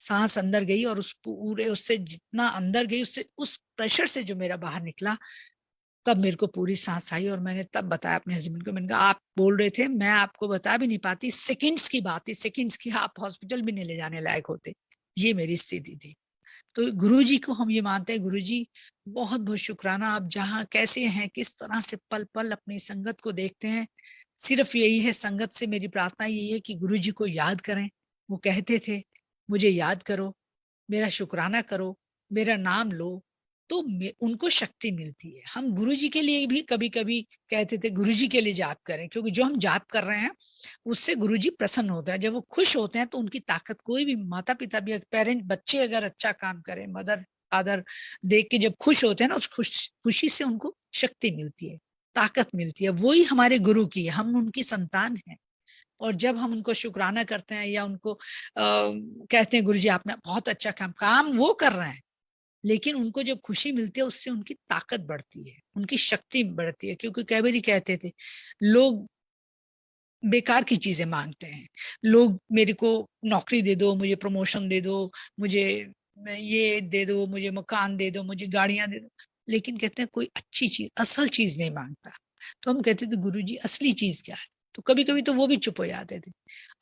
सांस अंदर गई और उस पूरे, उससे जितना अंदर गई, उससे उस प्रेशर से जो मेरा बाहर निकला, तब मेरे को पूरी सांस आई। और मैंने तब बताया अपने हस्बैंड को, मैंने कहा आप बोल रहे थे, मैं आपको बता भी नहीं पाती, सेकंड्स की बात थी, सेकंड्स की, आप हॉस्पिटल भी नहीं ले जाने लायक होते, ये मेरी स्थिति थी। तो गुरुजी को हम ये मानते हैं, गुरुजी बहुत बहुत शुक्राना, आप जहाँ कैसे हैं, किस तरह से पल पल अपनी संगत को देखते हैं। सिर्फ यही है, संगत से मेरी प्रार्थना यही है कि गुरुजी को याद करें। वो कहते थे मुझे याद करो, मेरा शुक्राना करो, मेरा नाम लो, तो उनको शक्ति मिलती है। हम गुरुजी के लिए भी कभी कभी कहते थे गुरुजी के लिए जाप करें, क्योंकि जो हम जाप कर रहे हैं उससे गुरुजी प्रसन्न होते हैं। जब वो खुश होते हैं तो उनकी ताकत, कोई भी माता पिता भी, पेरेंट, बच्चे अगर अच्छा काम करें, मदर फादर देख के जब खुश होते हैं ना, उस खुशी से उनको शक्ति मिलती है, ताकत मिलती है। वही हमारे गुरु की है, हम उनकी संतान हैं। और जब हम उनको शुक्राना करते हैं या उनको कहते हैं गुरुजी आपने बहुत अच्छा काम वो कर रहे हैं, लेकिन उनको जब खुशी मिलती है उससे उनकी ताकत बढ़ती है, उनकी शक्ति बढ़ती है। क्योंकि कई बार कहते थे लोग बेकार की चीजें मांगते हैं, लोग मेरे को नौकरी दे दो, मुझे प्रमोशन दे दो, मुझे ये दे दो, मुझे मकान दे दो, मुझे गाड़ियां दे दो, लेकिन कहते हैं कोई अच्छी चीज, असल चीज नहीं मांगता। तो हम कहते थे गुरुजी असली चीज क्या है? तो कभी कभी तो वो भी चुप हो जाते थे।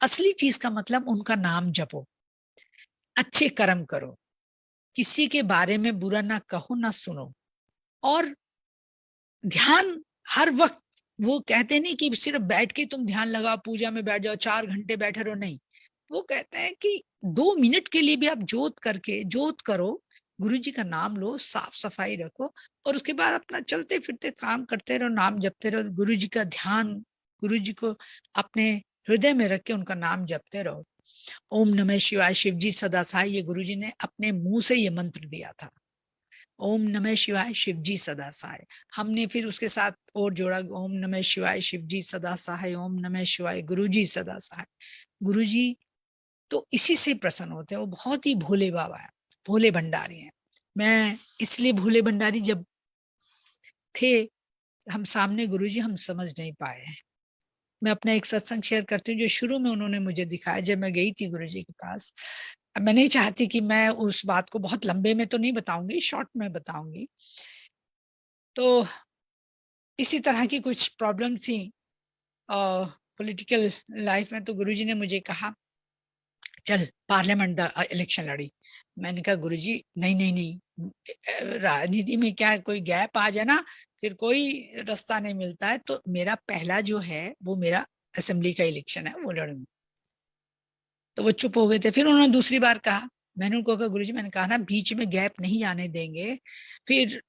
असली चीज का मतलब उनका नाम जपो, अच्छे कर्म करो, किसी के बारे में बुरा ना कहो ना सुनो, और ध्यान हर वक्त। वो कहते नहीं कि सिर्फ बैठ के तुम ध्यान लगाओ, पूजा में बैठ जाओ 4 घंटे बैठे रहो, नहीं। वो कहते हैं कि 2 मिनट के लिए भी आप जोत करो, गुरु जी का नाम लो, साफ सफाई रखो, और उसके बाद अपना चलते फिरते काम करते रहो, नाम जपते रहो, गुरु जी का ध्यान, गुरु जी को अपने हृदय में रख के उनका नाम जपते रहो। ओम नमः शिवाय, शिव जी सदा सहाय, ये गुरु जी ने अपने मुंह से ये मंत्र दिया था। ओम नमः शिवाय, शिव जी सदा सहाय। हमने फिर उसके साथ और जोड़ा, ओम नमः शिवाय, शिव जी सदा सहाय, ओम नमः शिवाय, गुरु जी सदा सहाय। गुरु जी तो इसी से प्रसन्न होते हैं, वो बहुत ही भोले बाबा है, भोले भंडारी हैं। मैं इसलिए भोले भंडारी जब थे हम सामने गुरुजी, हम समझ नहीं पाए हैं। मैं अपना एक सत्संग शेयर करती हूँ जो शुरू में उन्होंने मुझे दिखाया जब मैं गई थी गुरुजी के पास। अब मैं नहीं चाहती कि मैं उस बात को बहुत लंबे में तो नहीं बताऊंगी, शॉर्ट में बताऊंगी। तो इसी तरह की कुछ प्रॉब्लम थी पॉलिटिकल लाइफ में। तो गुरुजी ने मुझे कहा चल पार्लियामेंट इलेक्शन लड़ी। मैंने कहा गुरुजी नहीं नहीं नहीं, राजनीति में क्या है, कोई गैप आ जाए ना फिर कोई रास्ता नहीं मिलता है। तो मेरा पहला जो है वो मेरा असेंबली का इलेक्शन है, वो लड़ूंगी। तो वो चुप हो गए थे। फिर उन्होंने दूसरी बार कहा, मैंने उनको कहा गुरुजी मैंने कहा ना बीच में गैप नहीं आने देंगे। फिर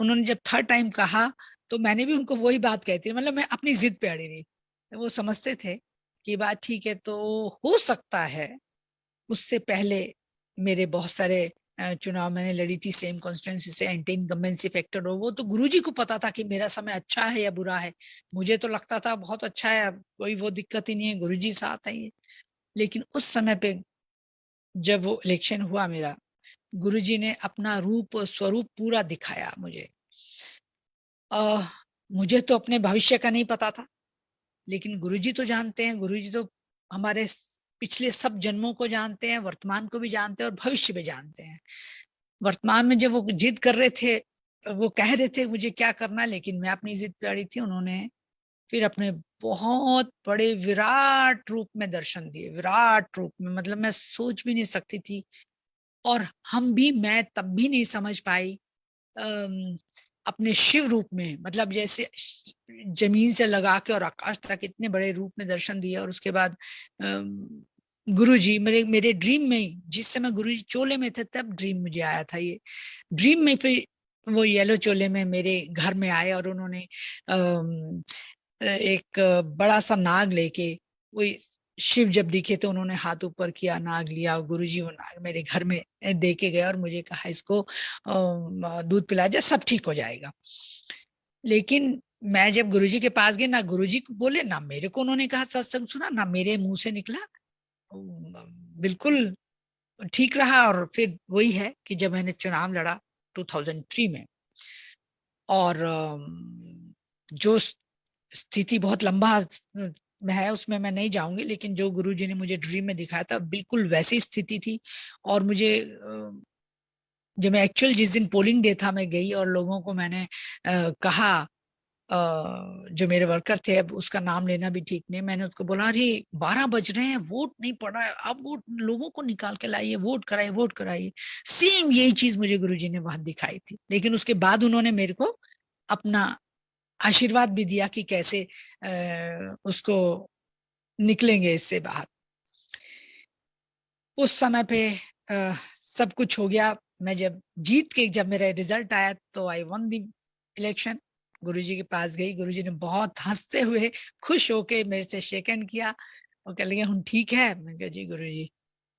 उन्होंने जब थर्ड टाइम कहा तो मैंने भी उनको वही बात कहती थी, मतलब मैं अपनी जिद पे अड़ी रही। वो समझते थे कि बात ठीक है। तो हो सकता है उससे पहले मेरे बहुत सारे चुनाव मैंने लड़ी थी सेम कॉन्स्टिट्यूंसी से, एंटी इनकम्बेंसी फैक्टर हो। वो तो गुरुजी को पता था कि मेरा समय अच्छा है या बुरा है। मुझे तो लगता था बहुत अच्छा है, अब कोई वो दिक्कत ही नहीं है, गुरुजी साथ है ये। लेकिन उस समय पे जब वो इलेक्शन हुआ मेरा, गुरुजी ने अपना रूप और स्वरूप पूरा दिखाया मुझे। मुझे तो अपने भविष्य का नहीं पता था, लेकिन गुरुजी तो जानते हैं। गुरुजी तो हमारे पिछले सब जन्मों को जानते हैं, वर्तमान को भी जानते हैं और भविष्य भी जानते हैं। वर्तमान में जब वो जिद कर रहे थे, वो कह रहे थे मुझे क्या करना, लेकिन मैं अपनी जिद पे अड़ी थी। उन्होंने फिर अपने बहुत बड़े विराट रूप में दर्शन दिए, विराट रूप में, मतलब मैं सोच भी नहीं सकती थी। और मैं तब भी नहीं समझ पाई अपने शिव रूप में, मतलब जैसे जमीन से लगा के और आकाश तक इतने बड़े रूप में दर्शन दिया। और उसके बाद गुरुजी मेरे मेरे ड्रीम में, जिस समय गुरुजी चोले में थे तब ड्रीम मुझे आया था ये। ड्रीम में फिर वो येलो चोले में मेरे घर में आए और उन्होंने एक बड़ा सा नाग लेके, वही शिव जब दिखे तो उन्होंने हाथ ऊपर किया, नाग लिया, और गुरुजी वो नाग मेरे घर में दे के गए और मुझे कहा इसको दूध पिला जा, सब ठीक हो जाएगा। लेकिन मैं जब गुरुजी के पास गई, ना गुरुजी को बोले ना मेरे को उन्होंने कहा सत्संग सुना, ना मेरे मुंह से निकला, बिल्कुल ठीक रहा। और फिर वही है कि जब मैंने चुनाव लड़ा 2003 में, और जो स्थिति बहुत लंबा में है उसमें मैं नहीं जाऊंगी, लेकिन जो गुरुजी ने मुझे ड्रीम में दिखाया था बिल्कुल वैसी स्थिति थी। और मुझे जब मैं एक्चुअल जिस दिन पोलिंग डे था मैं गई और लोगों को मैंने कहा, जो मेरे वर्कर थे, अब उसका नाम लेना भी ठीक नहीं, मैंने उसको बोला अरे 12 बज रहे हैं, वोट नहीं पड़ा है, अब वोट लोगों को निकाल के लाइए, वोट कराइए, वोट कराइए। सेम यही चीज मुझे गुरुजी ने वहां दिखाई थी। लेकिन उसके बाद उन्होंने मेरे को अपना आशीर्वाद भी दिया कि कैसे उसको निकलेंगे इससे बाहर। उस समय पे सब कुछ हो गया। मैं जब जीत के जब मेरा रिजल्ट आया तो आई वन द इलेक्शन। गुरुजी के पास गई, गुरुजी ने बहुत हंसते हुए खुश होके मेरे से शेक हैंड किया और कह लगे हम ठीक है। मैं कहा जी गुरुजी।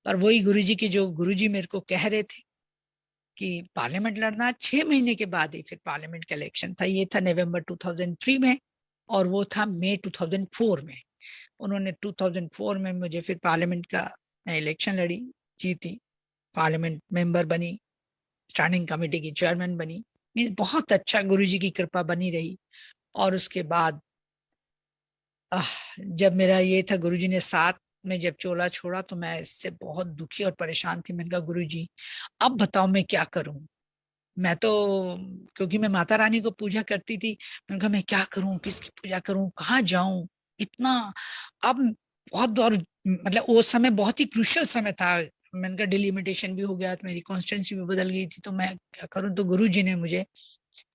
और वही गुरुजी की जो गुरुजी मेरे को कह रहे थे कि पार्लियामेंट लड़ना, 6 महीने के बाद ही फिर पार्लियामेंट का इलेक्शन था। ये था नवंबर 2003 में और वो था मई 2004 में। उन्होंने 2004 में मुझे फिर पार्लियामेंट का इलेक्शन लड़ी, जीती, पार्लियामेंट मेंबर बनी, स्टैंडिंग कमेटी की चेयरमैन बनी। मीन्स बहुत अच्छा गुरुजी की कृपा बनी रही। और उसके बाद जब मेरा ये था, गुरुजी ने साथ में जब चोला छोड़ा तो मैं इससे बहुत दुखी और परेशान थी। मैंने कहा गुरुजी अब बताओ मैं क्या करूं। मैं तो, क्योंकि मैं माता रानी को पूजा करती थी, मैंने कहा मैं क्या करूं, किसकी पूजा करूं, कहाँ जाऊं, इतना अब बहुत। और मतलब वो समय बहुत ही क्रूशियल समय था। मैंने कहा डिलिमिटेशन भी हो गया, तो मेरी कॉन्स्टिट्यूंसी भी बदल गई थी, तो मैं क्या करूं। तो गुरुजी ने मुझे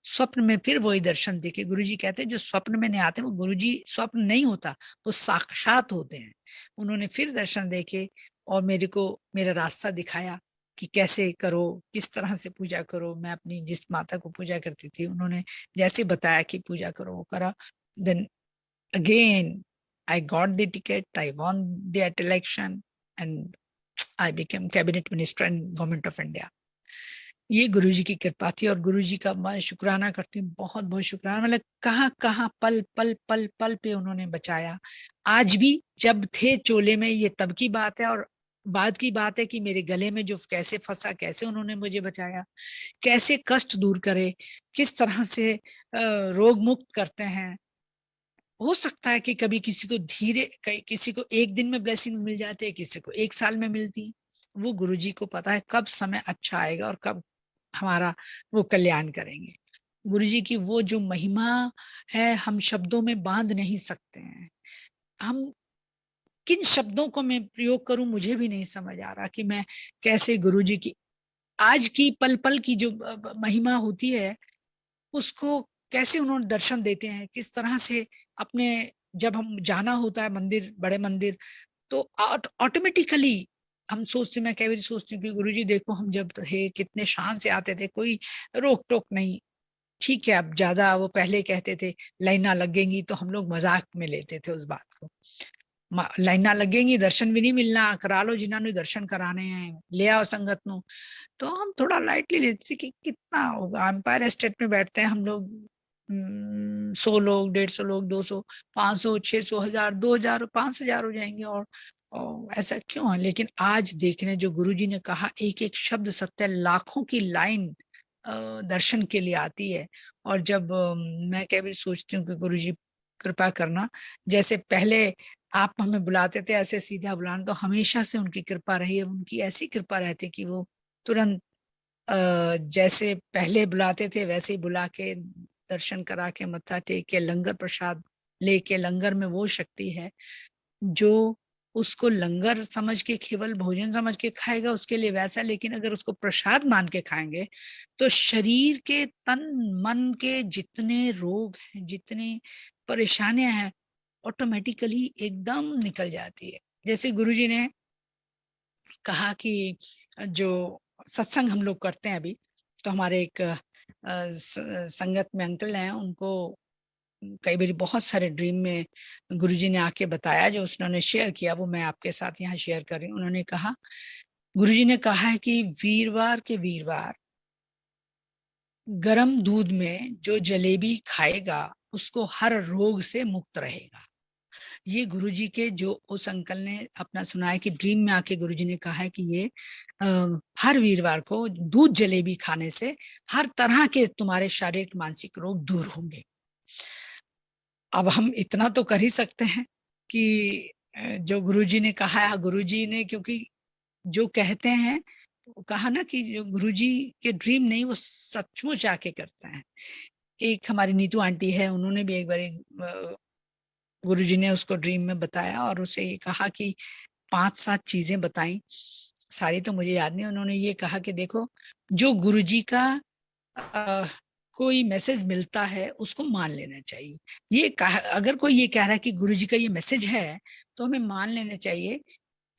स्वप्न में फिर वही दर्शन देखे। गुरुजी कहते हैं जो स्वप्न में नहीं आते वो गुरुजी स्वप्न नहीं होता, वो साक्षात होते हैं। उन्होंने फिर दर्शन देखे और मेरे को मेरा रास्ता दिखाया कि कैसे करो, किस तरह से पूजा करो। मैं अपनी जिस माता को पूजा करती थी उन्होंने जैसे बताया कि पूजा करो, वो करा। Then again I got the ticket, I won that election and I became cabinet minister in government of India. ये गुरुजी की कृपा थी और गुरुजी का मैं शुक्राना करती हूँ, बहुत बहुत शुक्राना। मतलब कहाँ कहाँ पल पल पल पल पे उन्होंने बचाया। आज भी जब थे चोले में, ये तब की बात है। और बाद की बात है कि मेरे गले में जो कैसे फंसा, कैसे उन्होंने मुझे बचाया, कैसे कष्ट दूर करे, किस तरह से रोग मुक्त करते हैं। हो सकता है कि कभी किसी को किसी को एक दिन में ब्लेसिंग्स मिल जाते हैं, किसी को एक साल में मिलती। वो गुरुजी को पता है कब समय अच्छा आएगा और कब हमारा वो कल्याण करेंगे। गुरुजी की वो जो महिमा है हम शब्दों में बांध नहीं सकते हैं। हम किन शब्दों को मैं प्रयोग करूं मुझे भी नहीं समझ आ रहा कि मैं कैसे गुरुजी की आज की पल पल की जो महिमा होती है उसको कैसे उन्होंने दर्शन देते हैं, किस तरह से अपने जब हम जाना होता है मंदिर, बड़े मंदिर, तो ऑटोमेटिकली हम सोचते, मैं कई बार सोचती हूँ कि गुरुजी देखो हम जब थे कितने शान से आते थे, कोई रोक टोक नहीं। ठीक है, अब ज्यादा वो पहले कहते थे लाइना लगेंगी तो हम लोग मजाक में लेते थे उस बात को, लाइना लगेंगी दर्शन भी नहीं मिलना, करा लो जिन्होंने दर्शन कराने हैं, ले आओ संगत नो। तो हम थोड़ा लाइटली लेते थे कि कितना होगा, एम्पायर स्टेट में बैठते हैं हम लोग 100 लोग, 150 लोग, 200, 500, 600, 1000, 2000, 5000 हो जाएंगे। और ऐसा क्यों है? लेकिन आज देखने जो गुरुजी ने कहा, एक एक शब्द सत्य, लाखों की लाइन दर्शन के लिए आती है। और जब मैं कई बार सोचती हूँ कि गुरुजी कृपा करना, जैसे पहले आप हमें बुलाते थे ऐसे सीधा बुलाना, तो हमेशा से उनकी कृपा रही है, उनकी ऐसी कृपा रहती कि वो तुरंत जैसे पहले बुलाते थे वैसे ही बुला के दर्शन करा के मत्था टेक के लंगर प्रसाद लेके, लंगर में वो शक्ति है जो उसको लंगर समझ के, केवल भोजन समझ के खाएगा उसके लिए वैसा, लेकिन अगर उसको प्रसाद मान के खाएंगे तो शरीर के, तन मन के जितने रोग हैं, जितनी परेशानियां हैं, ऑटोमेटिकली एकदम निकल जाती है। जैसे गुरुजी ने कहा कि जो सत्संग हम लोग करते हैं अभी, तो हमारे एक संगत में अंकल हैं, उनको कई बार बहुत सारे ड्रीम में गुरुजी ने आके बताया, जो उन्होंने शेयर किया वो मैं आपके साथ यहाँ शेयर कर रही हूँ। उन्होंने कहा, गुरुजी ने कहा है कि वीरवार के वीरवार गरम दूध में जो जलेबी खाएगा उसको हर रोग से मुक्त रहेगा। ये गुरुजी के जो उस अंकल ने अपना सुना है कि ड्रीम में आके गुरुजी ने कहा है कि ये हर वीरवार को दूध जलेबी खाने से हर तरह के तुम्हारे शारीरिक मानसिक रोग दूर होंगे। अब हम इतना तो कर ही सकते हैं कि जो गुरुजी ने कहा है, गुरुजी ने क्योंकि जो कहते हैं, कहा ना कि जो गुरुजी के ड्रीम नहीं वो सचमुच आके करते हैं। एक हमारी नीतू आंटी है, उन्होंने भी एक बार गुरुजी ने उसको ड्रीम में बताया और उसे ये कहा कि 5-7 चीजें बताई, सारी तो मुझे याद नहीं। उन्होंने ये कहा कि देखो, जो गुरुजी का आ, कोई मैसेज मिलता है उसको मान लेना चाहिए। ये कहा, अगर कोई ये कह रहा है कि गुरुजी का ये मैसेज है तो हमें मान लेना चाहिए।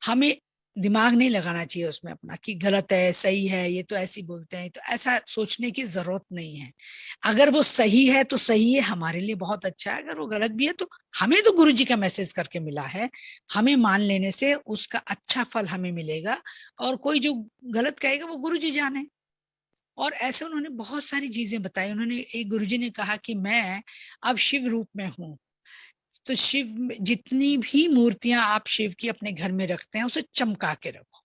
हमें दिमाग नहीं लगाना चाहिए उसमें अपना कि गलत है सही है, ये तो ऐसे बोलते हैं, तो ऐसा सोचने की जरूरत नहीं है। अगर वो सही है तो सही है, हमारे लिए बहुत अच्छा है। अगर वो गलत भी है तो हमें तो गुरुजी का मैसेज करके मिला है, हमें मान लेने से उसका अच्छा फल हमें मिलेगा। और कोई जो गलत कहेगा वो गुरुजी जाने। और ऐसे उन्होंने बहुत सारी चीजें बताई। उन्होंने, एक गुरुजी ने कहा कि मैं अब शिव रूप में हूँ, तो शिव जितनी भी मूर्तियां आप शिव की अपने घर में रखते हैं उसे चमका के रखो,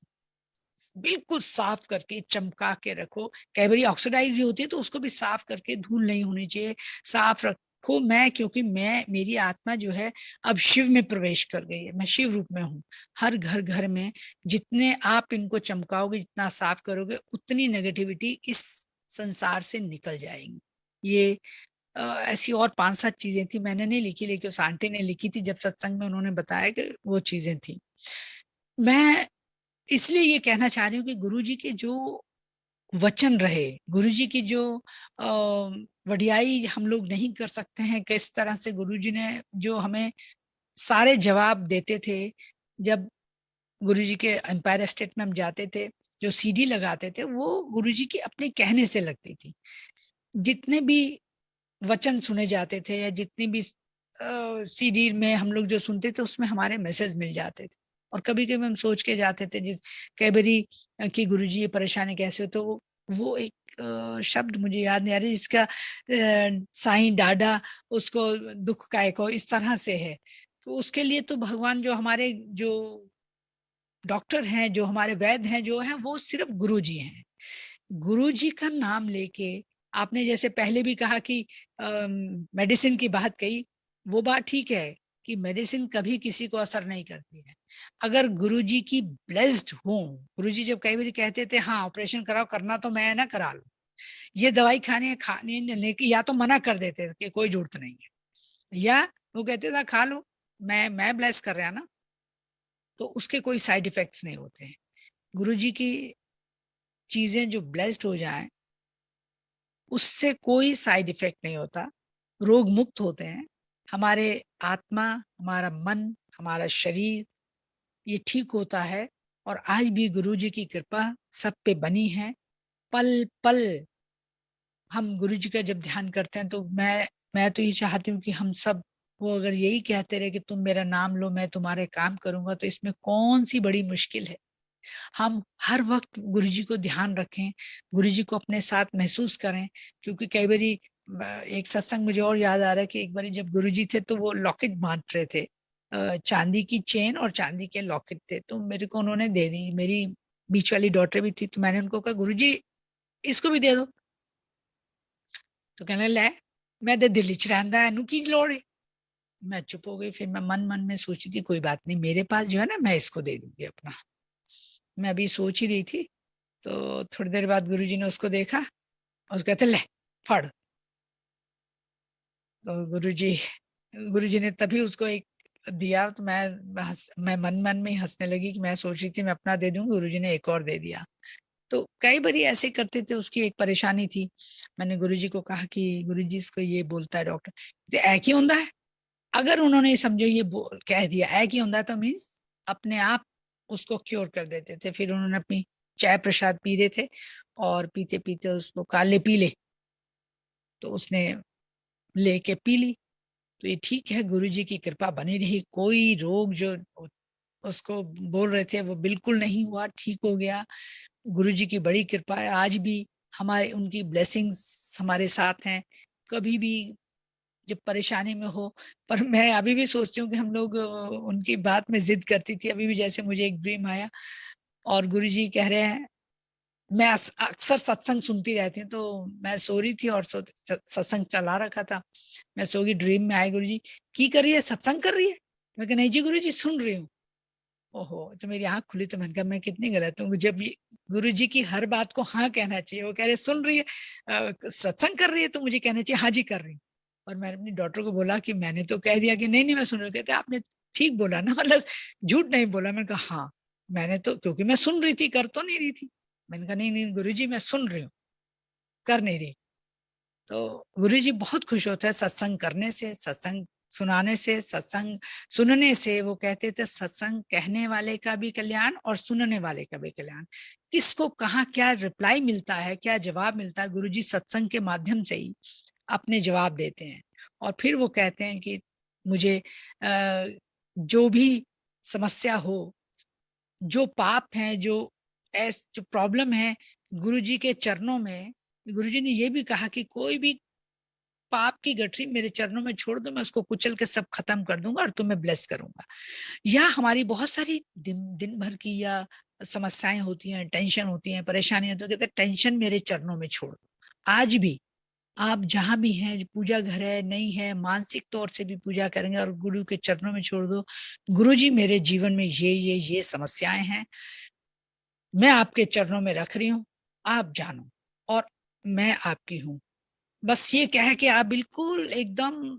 बिल्कुल साफ करके चमका के रखो। कई बार ऑक्सीडाइज भी होती है तो उसको भी साफ करके, धूल नहीं होनी चाहिए, साफ रखो। मैं, क्योंकि मैं, मेरी आत्मा जो है अब शिव में प्रवेश कर गई है, मैं शिव रूप में हूँ। हर घर घर में जितने आप इनको चमकाओगे, जितना साफ करोगे, उतनी नेगेटिविटी इस संसार से निकल जाएंगी। ये ऐसी और 5-7 चीजें थी, मैंने नहीं लिखी, लेकिन उस आंटी ने लिखी थी जब सत्संग में उन्होंने बताया कि वो चीजें थी। मैं इसलिए ये कहना चाह रही हूँ कि गुरुजी के जो वचन रहे, गुरुजी की जो वडियाई हम लोग नहीं कर सकते हैं, किस तरह से गुरुजी ने जो हमें सारे जवाब देते थे। जब गुरुजी के एम्पायर स्टेट में हम जाते थे, जो सीडी लगाते थे वो गुरुजी की अपने कहने से लगती थी। जितने भी वचन सुने जाते थे या जितनी भी सीडी में हम लोग जो सुनते थे उसमें हमारे मैसेज मिल जाते थे। और कभी कभी हम सोच के जाते थे जिस कई बारी कि गुरुजी ये परेशानी कैसे हो, तो वो एक शब्द मुझे याद नहीं आ रही जिसका साईं डाडा उसको दुख का एक इस तरह से है। तो उसके लिए तो भगवान, जो हमारे जो डॉक्टर हैं, जो हमारे वैद्य हैं, जो हैं वो सिर्फ गुरुजी हैं। गुरुजी का नाम लेके, आपने जैसे पहले भी कहा कि मेडिसिन की बात कही, वो बात ठीक है कि मेडिसिन कभी किसी को असर नहीं करती है। अगर गुरुजी की ब्लेस्ड हो, गुरुजी जब कई बार कहते थे हाँ ऑपरेशन कराओ, करना तो मैं ना, करा लो, ये दवाई खाने की या तो मना कर देते थे कि कोई जरूरत नहीं है, या वो कहते थे खा लो, मैं ब्लेस कर रहा ना, तो उसके कोई साइड इफेक्ट्स नहीं होते हैं। गुरुजी की चीजें जो ब्लेस्ड हो जाएं उससे कोई साइड इफेक्ट नहीं होता, रोग मुक्त होते हैं। हमारे आत्मा, हमारा मन, हमारा शरीर ये ठीक होता है। और आज भी गुरुजी की कृपा सब पे बनी है। पल पल हम गुरुजी का जब ध्यान करते हैं तो मैं तो ये चाहती हूँ कि हम सब, वो अगर यही कहते रहे कि तुम मेरा नाम लो मैं तुम्हारे काम करूंगा, तो इसमें कौन सी बड़ी मुश्किल है। हम हर वक्त गुरुजी को ध्यान रखें, गुरुजी को अपने साथ महसूस करें। क्योंकि कई बारी एक सत्संग मुझे और याद आ रहा है कि एक बारी जब गुरुजी थे तो वो लॉकेट बांट रहे थे, चांदी की चेन और चांदी के लॉकेट थे, तो मेरे को उन्होंने दे दी। मेरी बीच वाली डॉटर भी थी, तो मैंने उनको कहा गुरुजी इसको भी दे दो। तो कहने ले मैं तो दिल्ली च रहिंदा, इनू की लोड़ है। मैं चुप हो गई। फिर मैं मन मन में सोची थी कोई बात नहीं, मेरे पास जो है ना मैं इसको दे दूंगी अपना। मैं अभी सोच ही रही थी, तो थोड़ी देर बाद गुरुजी ने उसको देखा और उसको कहते ले फड़। तो गुरुजी ने तभी उसको एक दिया। तो मैं मन मन में ही हंसने लगी कि मैं सोच रही थी मैं अपना दे दूं, गुरुजी ने एक और दे दिया। तो कई बारी ऐसे करते थे। उसकी एक परेशानी थी। मैंने गुरुजी को कहा कि गुरुजी इसको ये बोलता है डॉक्टर, तो ऐ की होता है। अगर उन्होंने समझो ये कह दिया ऐ की होता है, तो मीन्स अपने आप उसको क्योर कर देते थे। फिर उन्होंने अपनी चाय प्रसाद पी रहे थे और पीते पीते उसको काले पीले, तो उसने लेके पी ली। तो ये ठीक है, गुरुजी की कृपा बनी रही। कोई रोग जो उसको बोल रहे थे वो बिल्कुल नहीं हुआ, ठीक हो गया। गुरुजी की बड़ी कृपा है। आज भी हमारे उनकी ब्लेसिंग्स हमारे साथ हैं। कभी भी जब परेशानी में हो, पर मैं अभी भी सोचती हूँ कि हम लोग उनकी बात में जिद करती थी। अभी भी जैसे मुझे एक ड्रीम आया और गुरुजी कह रहे हैं, मैं अक्सर सत्संग सुनती रहती हूँ, तो मैं सो रही थी और सत्संग चला रखा था। मैं सो गई, ड्रीम में आए गुरुजी की कर रही है, सत्संग कर रही है। मैं कहा नहीं जी गुरुजी सुन रही हूँ। ओहो, तो मेरी आंख खुली। तो मैंने कहा मैं कितनी गलत हूँ, जब गुरु जी की हर बात को हाँ कहना चाहिए। वो कह रहे सुन रही है, सत्संग कर रही है, तो मुझे कहना चाहिए हाँ जी कर रही हूँ। और मैंने अपनी डॉक्टर को बोला कि मैंने तो कह दिया कि नहीं नहीं मैं सुन रही हूँ। कहते आपने ठीक बोला ना, मतलब झूठ नहीं बोला। मैंने कहा हाँ मैंने तो, क्योंकि मैं सुन रही थी, कर तो नहीं रही थी। मैंने कहा नहीं नहीं गुरु जी मैं सुन रही हूँ, कर नहीं रही। तो गुरु जी बहुत खुश होता है सत्संग करने से, सत्संग सुनाने से, सत्संग सुनने से। वो कहते थे सत्संग कहने वाले का भी कल्याण और सुनने वाले का भी कल्याण। किसको कहाँ क्या रिप्लाई मिलता है, क्या जवाब मिलता है, गुरु जी सत्संग के माध्यम से ही अपने जवाब देते हैं। और फिर वो कहते हैं कि मुझे जो भी समस्या हो, जो पाप है, जो प्रॉब्लम है, गुरु जी के चरणों में। गुरु जी ने ये भी कहा कि कोई भी पाप की गठरी मेरे चरणों में छोड़ दो, मैं उसको कुचल के सब खत्म कर दूंगा और तुम्हें ब्लेस करूंगा। या हमारी बहुत सारी दिन भर की या समस्याएं होती हैं, टेंशन होती हैं, परेशानियां, तो कहते हैं टेंशन मेरे चरणों में छोड़ दो। आज भी आप जहां भी हैं, पूजा घर है नहीं है, मानसिक तौर से भी पूजा करेंगे और गुरु के चरणों में छोड़ दो, गुरु जी मेरे जीवन में ये समस्याएं हैं, मैं आपके चरणों में रख रही हूँ, आप जानो और मैं आपकी हूँ। बस ये कह के आप बिल्कुल एकदम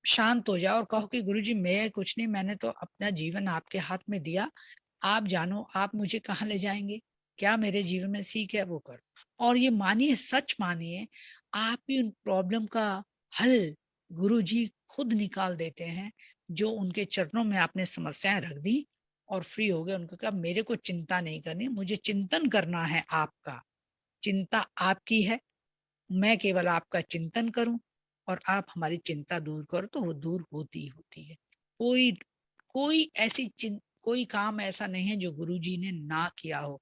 शांत हो जाओ और कहो कि गुरुजी मैं कुछ नहीं, मैंने तो अपना जीवन आपके हाथ में दिया, आप जानो आप मुझे कहाँ ले जाएंगे, क्या मेरे जीवन में सीख है वो करो। और ये मानिए, सच मानिए, आप भी उन प्रॉब्लम का हल गुरुजी खुद निकाल देते हैं। जो उनके चरणों में आपने समस्याएं रख दी और फ्री हो गए, उनको कहा मेरे को चिंता नहीं करनी, मुझे चिंतन करना है आपका, चिंता आपकी है, मैं केवल आपका चिंतन करूं और आप हमारी चिंता दूर करो, तो वो दूर होती होती है। कोई कोई कोई काम ऐसा नहीं है जो गुरुजी ने ना किया हो।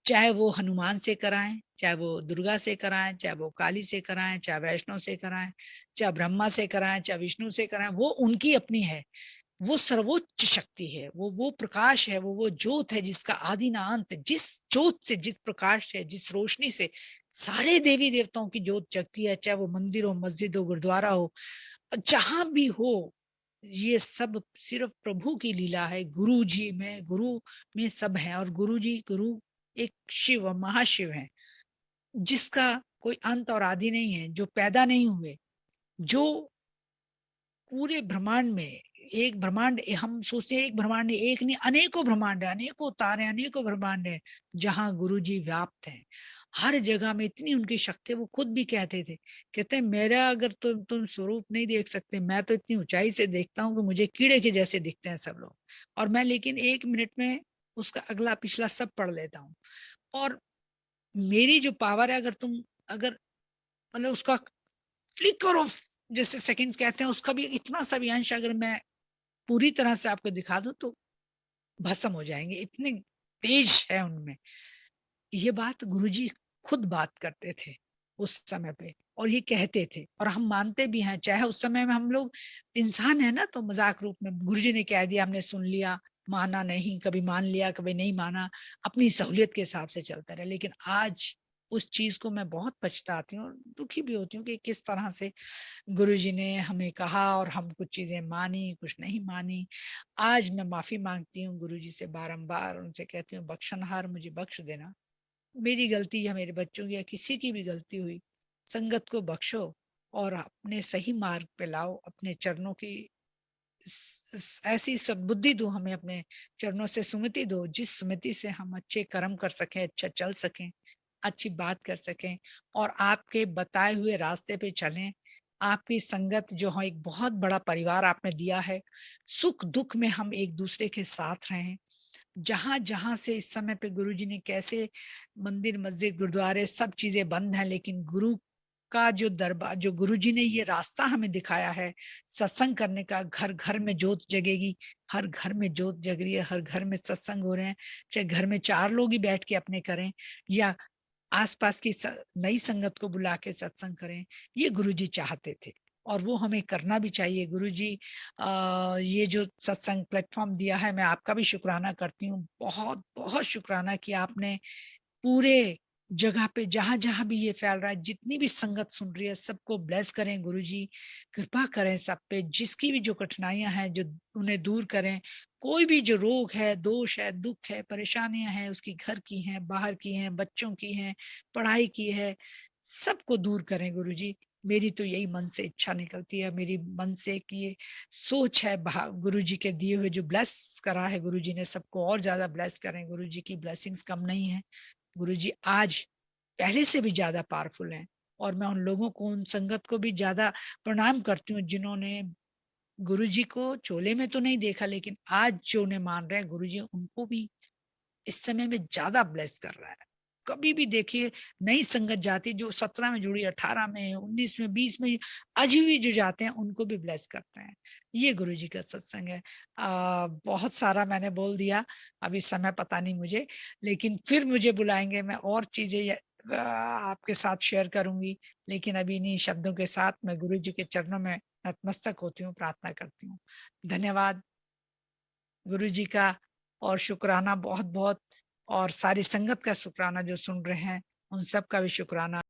चाहे वो हनुमान से कराएं, चाहे वो दुर्गा से कराएं, चाहे वो काली से कराएं, चाहे वैष्णव से कराएं, चाहे ब्रह्मा से कराएं, चाहे विष्णु से कराएं, वो उनकी अपनी है। वो सर्वोच्च शक्ति है, वो प्रकाश है, वो ज्योत है जिसका आदि ना अंत। जिस ज्योत से, जिस प्रकाश से, जिस रोशनी से सारे देवी देवताओं की ज्योत जगती है, चाहे वो मंदिर हो, मस्जिद हो, गुरुद्वारा हो, जहां भी हो, ये सब सिर्फ प्रभु की लीला है। गुरु में सब है। और गुरु जी, गुरु एक शिव, महाशिव है, जिसका कोई अंत और आदि नहीं है, जो पैदा नहीं हुए, जो पूरे ब्रह्मांड में, एक ब्रह्मांड, हम सोचते हैं एक ब्रह्मांड है, एक नहीं, अनेकों ब्रह्मांड है, अनेकों तारे, अनेकों ब्रह्मांड है, जहां गुरु जी व्याप्त हैं। हर जगह में इतनी उनकी शक्ति, वो खुद भी कहते थे, कहते हैं मेरा अगर तुम स्वरूप नहीं देख सकते, मैं तो इतनी ऊंचाई से देखता हूँ कि मुझे कीड़े के जैसे दिखते हैं सब लोग, और मैं लेकिन 1 मिनट में उसका अगला पिछला सब पढ़ लेता हूँ। और मेरी जो पावर है, अगर तुम, अगर मतलब उसका फ्लिकर ऑफ, जैसे सेकंड कहते हैं, उसका भी इतना सा भी अंश अगर मैं पूरी तरह से आपको दिखा दूं तो भस्म हो जाएंगे, इतने तेज है उनमें। ये बात गुरुजी खुद बात करते थे उस समय पे, और ये कहते थे, और हम मानते भी हैं। चाहे उस समय में हम लोग इंसान है ना, तो मजाक रूप में गुरुजी ने कह दिया, हमने सुन लिया, माना नहीं, कभी मान लिया कभी नहीं माना, अपनी सहूलियत के हिसाब से चलता रहे। लेकिन आज उस चीज को मैं बहुत पछताती हूँ और दुखी भी होती हूँ कि किस तरह से गुरुजी ने हमें कहा और हम कुछ चीजें मानी, कुछ नहीं मानी। आज मैं माफी मांगती हूँ गुरुजी से, बारंबार उनसे कहती हूँ, बख्शनहार मुझे बख्श देना, मेरी गलती या मेरे बच्चों की या किसी की भी गलती हुई, संगत को बख्शो और अपने सही मार्ग पे लाओ, अपने चरणों की ऐसी सद्बुद्धि दो हमें, अपने चरणों से सुमति दो, जिस सुमति से हम अच्छे कर्म कर सकें, अच्छा चल सकें, अच्छी बात कर सकें, और आपके बताए हुए रास्ते पे चलें। आपकी संगत जो है, एक बहुत बड़ा परिवार आपने दिया है, सुख दुख में हम एक दूसरे के साथ रहें। जहां जहां से इस समय पे गुरुजी ने कैसे, मंदिर मस्जिद गुरुद्वारे सब चीजें बंद हैं, लेकिन गुरु का जो दरबार, जो गुरुजी ने ये रास्ता हमें दिखाया है सत्संग करने का, घर घर में ज्योत जगेगी, हर घर में ज्योत जग रही है, हर घर में सत्संग हो रहे हैं, चाहे घर में 4 लोग ही बैठ के अपने करें या आसपास की नई संगत को बुला के सत्संग करें, ये गुरुजी चाहते थे और वो हमें करना भी चाहिए। गुरुजी ये जो सत्संग प्लेटफॉर्म दिया है, मैं आपका भी शुक्राना करती हूँ, बहुत बहुत शुक्राना कि आपने पूरे जगह पे जहां जहां भी ये फैल रहा है, जितनी भी संगत सुन रही है, सबको ब्लेस करें गुरुजी, कृपा करें सब पे, जिसकी भी जो कठिनाइयां हैं जो उन्हें दूर करें, कोई भी जो रोग है, दोष है, दुख है, परेशानियां हैं, उसकी घर की हैं, बाहर की हैं, बच्चों की हैं, पढ़ाई की है, सबको दूर करें गुरुजी। मेरी तो यही मन से इच्छा निकलती है, मेरी मन से कि ये सोच है, गुरुजी के दिए हुए जो ब्लेस करा है गुरुजी ने, सबको और ज्यादा ब्लेस करें। गुरुजी की ब्लेसिंग्स कम नहीं है, गुरुजी आज पहले से भी ज्यादा पावरफुल हैं, और मैं उन लोगों को, उन संगत को भी ज्यादा प्रणाम करती हूँ जिन्होंने गुरुजी को चोले में तो नहीं देखा, लेकिन आज जो उन्हें मान रहे हैं, गुरुजी उनको भी इस समय में ज्यादा ब्लेस कर रहा है। कभी भी देखिए, नई संगत जाती, जो 17 में जुड़ी, 18 में, 19 में, 20 में, आज भी जो जाते हैं उनको भी ब्लेस करते हैं। ये गुरुजी का सत्संग है। बहुत सारा मैंने बोल दिया, अभी समय पता नहीं मुझे, लेकिन फिर मुझे बुलाएंगे, मैं और चीजें आपके साथ शेयर करूंगी। लेकिन अभी इन्हीं शब्दों के साथ मैं गुरुजी के चरणों में नतमस्तक होती हूँ, प्रार्थना करती हूँ। धन्यवाद गुरुजी का, और शुक्राना बहुत बहुत, और सारी संगत का शुक्राना जो सुन रहे हैं, उन सब का भी शुक्राना।